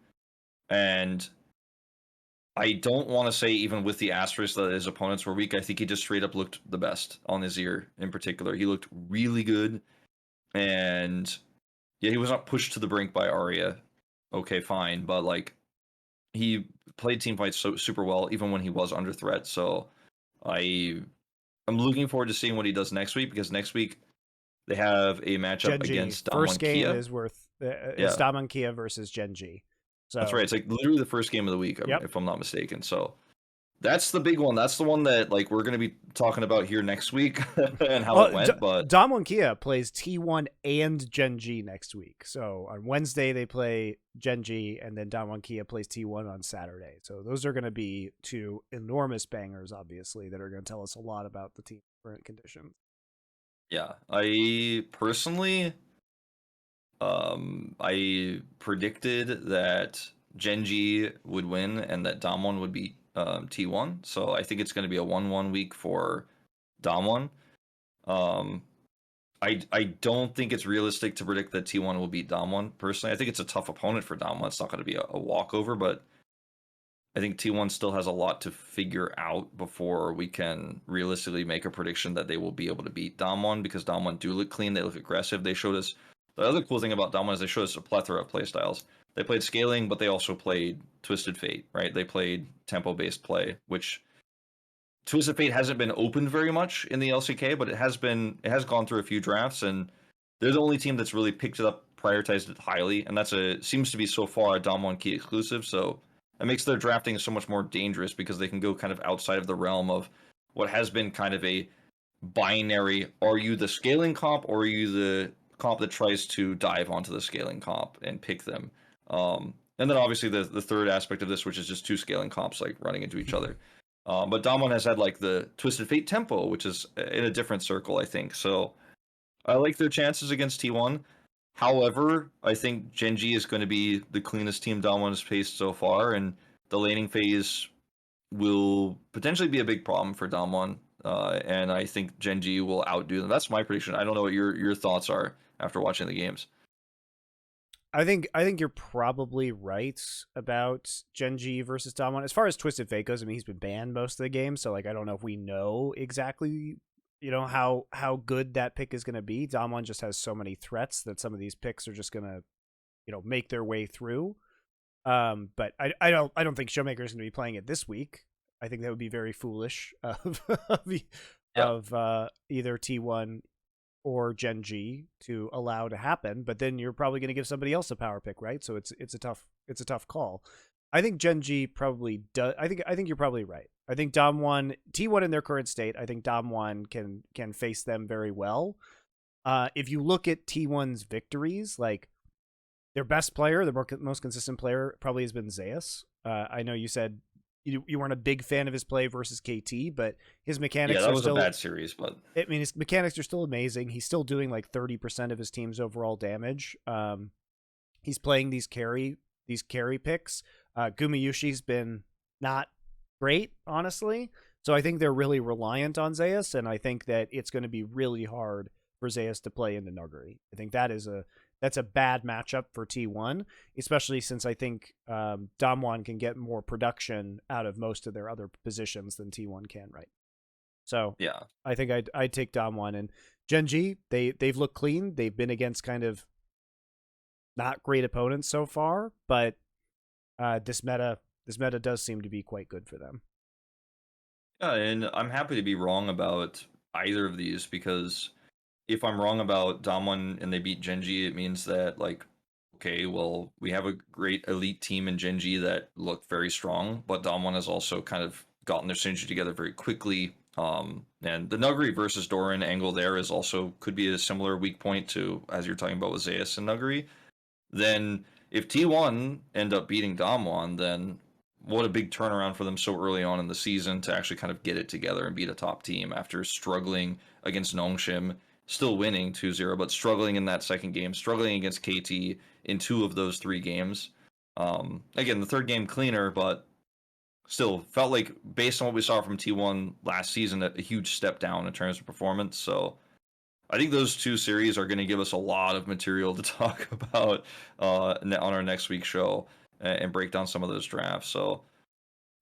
And I don't want to say even with the asterisk that his opponents were weak. I think he just straight up looked the best on his ear in particular. He looked really good. And yeah, he was not pushed to the brink by Arya. Okay, fine. But he played team fights so super well, even when he was under threat. So I'm looking forward to seeing what he does next week, because next week they have a matchup Gen.G. against First DWG game Kia. is it's DWG Kia versus Gen.G. So That's right. It's literally the first game of the week, yep. if I'm not mistaken. So that's the big one. That's the one that we're going to be talking about here next week and how it went. But DWG Kia plays T1 and Gen.G next week. So on Wednesday they play Gen.G, and then DWG Kia plays T1 on Saturday. So those are going to be two enormous bangers, obviously, that are going to tell us a lot about the team's current conditions. yeah, I personally, I predicted that Gen.G would win and that DAMWON would beat T1. So I think it's going to be a 1-1 week for DAMWON. I don't think it's realistic to predict that T1 will beat DAMWON. Personally, I think it's a tough opponent for DAMWON. It's not going to be a walkover, but I think T1 still has a lot to figure out before we can realistically make a prediction that they will be able to beat DAMWON, because DAMWON do look clean, they look aggressive. They showed us, the other cool thing about DAMWON is they showed us a plethora of playstyles. They played scaling, but they also played Twisted Fate, right? They played tempo-based play, which Twisted Fate hasn't been opened very much in the LCK, but it has gone through a few drafts, and they're the only team that's really picked it up, prioritized it highly, and seems to be so far a DWG Kia exclusive. So it makes their drafting so much more dangerous, because they can go kind of outside of the realm of what has been kind of a binary: are you the scaling comp, or are you the comp that tries to dive onto the scaling comp and pick them? And then obviously the third aspect of this, which is just two scaling comps running into each other. But DAMWON has had the Twisted Fate tempo, which is in a different circle, I think. So I like their chances against T1. However, I think Gen.G is going to be the cleanest team DAMWON has faced so far, and the laning phase will potentially be a big problem for DAMWON. And I think Gen.G will outdo them. That's my prediction. I don't know what your thoughts are after watching the games. I think you're probably right about Gen.G versus DWG. As far as Twisted Fate goes, I mean, he's been banned most of the game, so I don't know if we know exactly, how good that pick is going to be. DWG just has so many threats that some of these picks are just going to, make their way through. But I don't think Showmaker is going to be playing it this week. I think that would be very foolish of either T1 or Gen.G to allow to happen, but then you're probably going to give somebody else a power pick, right? So it's a tough call. I think Gen.G probably does. I think you're probably right. I think T1 in their current state, I think DAMWON can face them very well. If you look at T1's victories, their best player, their most consistent player probably has been Zeus. I know you said you weren't a big fan of his play versus KT, but his mechanics that are was still a bad series, but I mean, his mechanics are still amazing. He's still doing 30% of his team's overall damage. He's playing these carry picks. Gumiyushi's been not great, honestly. So I think they're really reliant on Zeus, and I think that it's going to be really hard for Zeus to play into Nuguri. I think that's a bad matchup for T1, especially since I think DAMWON can get more production out of most of their other positions than T1 can, right? So yeah, I think I'd take Damwon. And Gen.G, they've looked clean. They've been against kind of not great opponents so far, but this meta does seem to be quite good for them. Yeah, and I'm happy to be wrong about either of these, because if I'm wrong about DAMWON and they beat Gen.G, it means that okay, well, we have a great elite team in Gen.G that look very strong, but DAMWON has also kind of gotten their synergy together very quickly. And the Nuguri versus Doran angle there is also could be a similar weak point to, as you're talking about with Zeus and Nuguri. Then if T1 end up beating DAMWON, then what a big turnaround for them so early on in the season to actually kind of get it together and beat a top team after struggling against Nongshim, still winning 2-0, but struggling in that second game, struggling against KT in 2 of those 3 games. Again, the third game cleaner, but still felt like, based on what we saw from T1 last season, a huge step down in terms of performance. So I think those 2 series are going to give us a lot of material to talk about on our next week's show and break down some of those drafts. So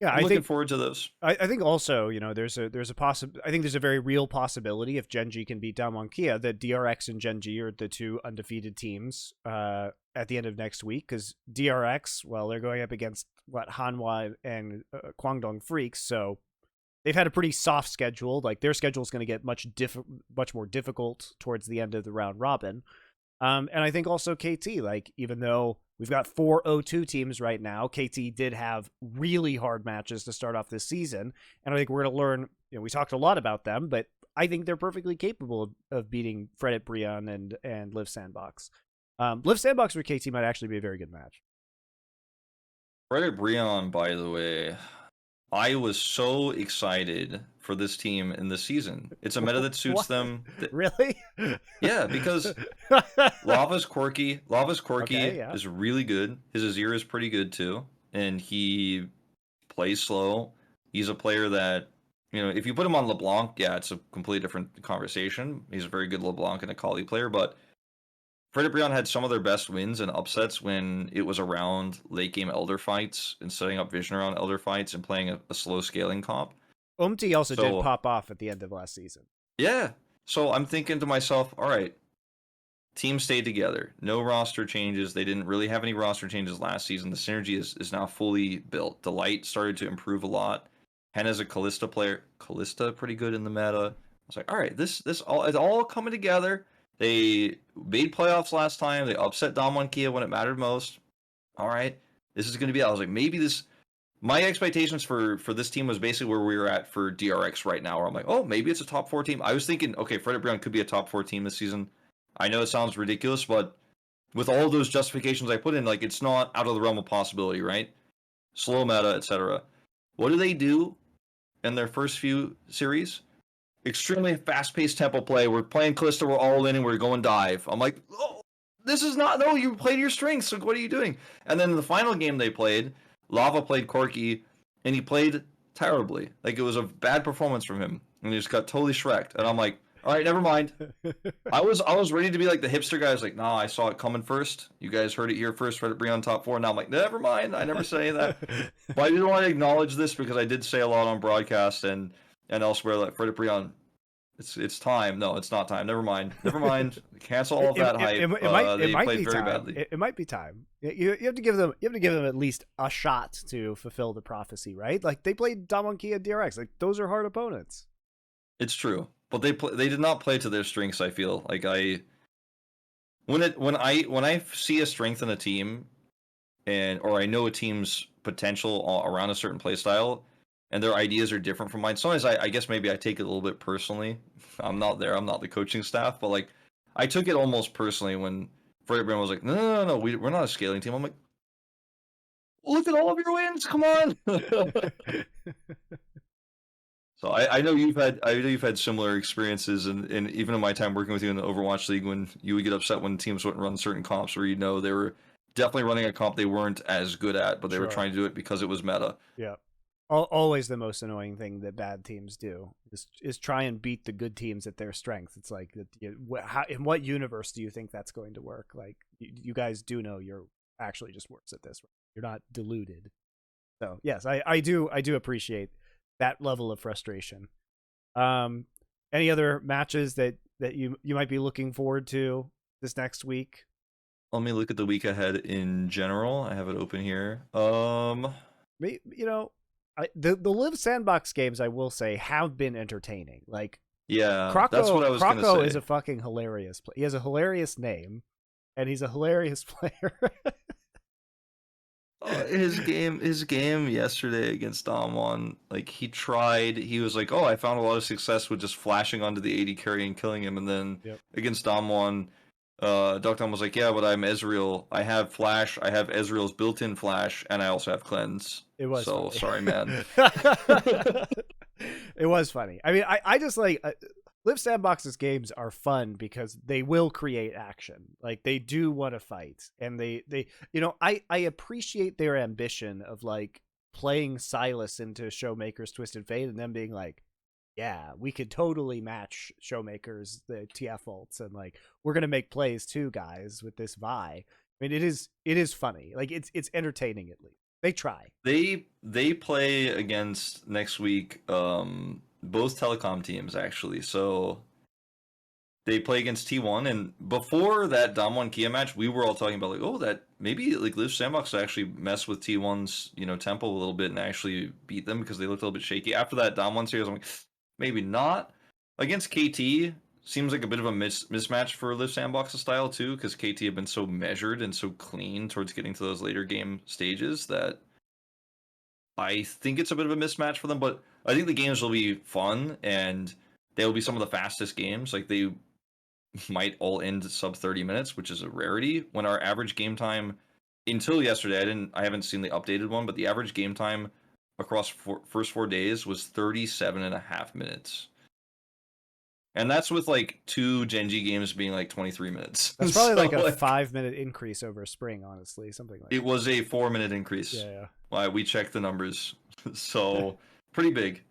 yeah, I'm looking forward to those. I think also, there's a I think there's a very real possibility if Gen.G can beat DWG KIA that DRX and GenG are the 2 undefeated teams at the end of next week, because DRX, well, they're going up against Hanwha and Guangdong Freaks, so they've had a pretty soft schedule. Like, their schedule is going to get much more difficult towards the end of the round robin. And I think also KT, like, even though we've got 4 0-2 teams right now, KT did have really hard matches to start off this season. And I think we're going to learn, we talked a lot about them, but I think they're perfectly capable of beating Fredit Brion and Liv Sandbox. Liv Sandbox for KT might actually be a very good match. Fredit Brion, by the way, I was so excited for this team in this season. It's a meta that suits them. Really? Yeah, because Lava's quirky. Okay, yeah. Is really good. His Azir is pretty good too, and he plays slow. He's a player that, if you put him on LeBlanc, yeah, it's a completely different conversation. He's a very good LeBlanc and Akali player, but Fredit Brion had some of their best wins and upsets when it was around late game Elder fights and setting up vision around Elder fights and playing a slow scaling comp. Umti also did pop off at the end of last season. Yeah. So I'm thinking to myself, all right, team stayed together. No roster changes. They didn't really have any roster changes last season. The synergy is now fully built. The light started to improve a lot. Henna's a Kalista player. Kalista pretty good in the meta. I was like, all right, it's all coming together. They made playoffs last time. They upset DWG KIA when it mattered most. All right, this is going to be. I was like, maybe this. My expectations for this team was basically where we were at for DRX right now, where I'm like, oh, maybe it's a top 4 team. I was thinking, okay, Fredit Brion could be a top 4 team this season. I know it sounds ridiculous, but with all those justifications I put in, like, it's not out of the realm of possibility, right? Slow meta, etc. What do they do in their first few series? Extremely fast-paced tempo play. We're playing Kalista, we're all in, and we're going dive. I'm like, oh, this is not, no, you played your strengths, so what are you doing? And then in the final game they played, Lava played Corky, and he played terribly. Like, it was a bad performance from him, and he just got totally shreked. And I'm like, all right, never mind. I was ready to be like the hipster guy. I was like, nah, I saw it coming first. You guys heard it here first. Fredit Brion top 4. Now I'm like, never mind. I never say that. But I didn't want to acknowledge this because I did say a lot on broadcast and elsewhere, like, Fredit Brion, it's time. No, it's not time. Never mind. Cancel all of that hype. It might be very time. Badly. It might be time. You have to give them at least a shot to fulfill the prophecy, right? Like, they played DWG KIA DRX. Like, those are hard opponents. It's true, but they did not play to their strengths. I feel like when I see a strength in a team, or I know a team's potential around a certain play style, and their ideas are different from mine. Sometimes I guess maybe I take it a little bit personally. I'm not there. I'm not the coaching staff, but like, I took it almost personally when Fredit Brion was like, no, we're not a scaling team. I'm like, look at all of your wins. Come on. So I know you've had similar experiences, and even in my time working with you in the Overwatch League, when you would get upset when teams wouldn't run certain comps, where they were definitely running a comp they weren't as good at, but they were trying to do it because it was meta. Yeah. Always the most annoying thing that bad teams do is try and beat the good teams at their strength. It's like, in what universe do you think that's going to work? Like, you guys do know you're actually just worse at this. Right? You're not deluded. So yes, I do appreciate that level of frustration. Any other matches that you might be looking forward to this next week? Let me look at the week ahead in general. I have it open here. The Liv Sandbox games, I will say, have been entertaining. Like, yeah, that's what I was going to say. Croco is a fucking hilarious player. He has a hilarious name, and he's a hilarious player. His game yesterday against DAMWON, like, he was like, oh, I found a lot of success with just flashing onto the AD carry and killing him, and then against DAMWON, Dr. was like, yeah, but I'm Ezreal. I have Flash. I have Ezreal's built-in Flash, and I also have Cleanse. It was so funny. sorry, man. It was funny. I mean, I just like Live Sandbox's games are fun because they will create action. Like they do want to fight, and they I appreciate their ambition of like playing Silas into Showmaker's Twisted Fate and them being like, yeah, we could totally match Showmaker's the TF ults, and like we're gonna make plays too, guys, with this Vi. I mean, it is funny. Like it's entertaining at least. They try. They play against next week both telecom teams actually. So they play against T1, and before that DAMWON KIA match, we were all talking about like, oh, that maybe like Live Sandbox will actually mess with T1's tempo a little bit and actually beat them because they looked a little bit shaky. After that DAMWON series, I'm like, maybe not. Against KT seems like a bit of a mismatch for Live Sandbox's style too, because KT have been so measured and so clean towards getting to those later game stages that I think it's a bit of a mismatch for them. But I think the games will be fun and they'll be some of the fastest games. Like they might all end sub 30 minutes, which is a rarity. When our average game time until yesterday, I haven't seen the updated one, but the average game time across first 4 days was 37.5 minutes. And that's with like 2 Gen.G games being like 23 minutes. That's probably like a 5-minute increase over spring, honestly, something like that. It was a 4-minute increase. Yeah. We checked the numbers. So pretty big.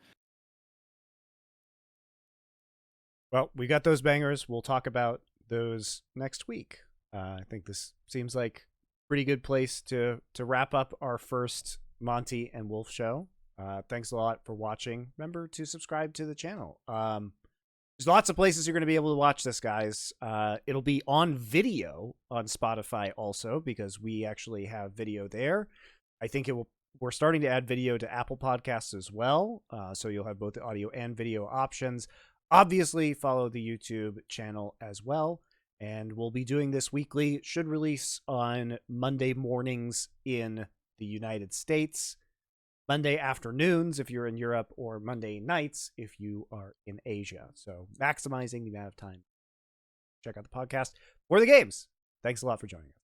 Well, we got those bangers. We'll talk about those next week. I think this seems like a pretty good place to wrap up our first Monte and Wolf show. Thanks a lot for watching. Remember to subscribe to the channel. There's lots of places you're going to be able to watch this, guys. It'll be on video on Spotify also, because we actually have video there. I think we're starting to add video to Apple Podcasts as well. So you'll have both the audio and video options. Obviously, follow the YouTube channel as well. And we'll be doing this weekly. It should release on Monday mornings in the United States, Monday afternoons if you're in Europe, or Monday nights if you are in Asia. So maximizing the amount of time. Check out the podcast for the games. Thanks a lot for joining us.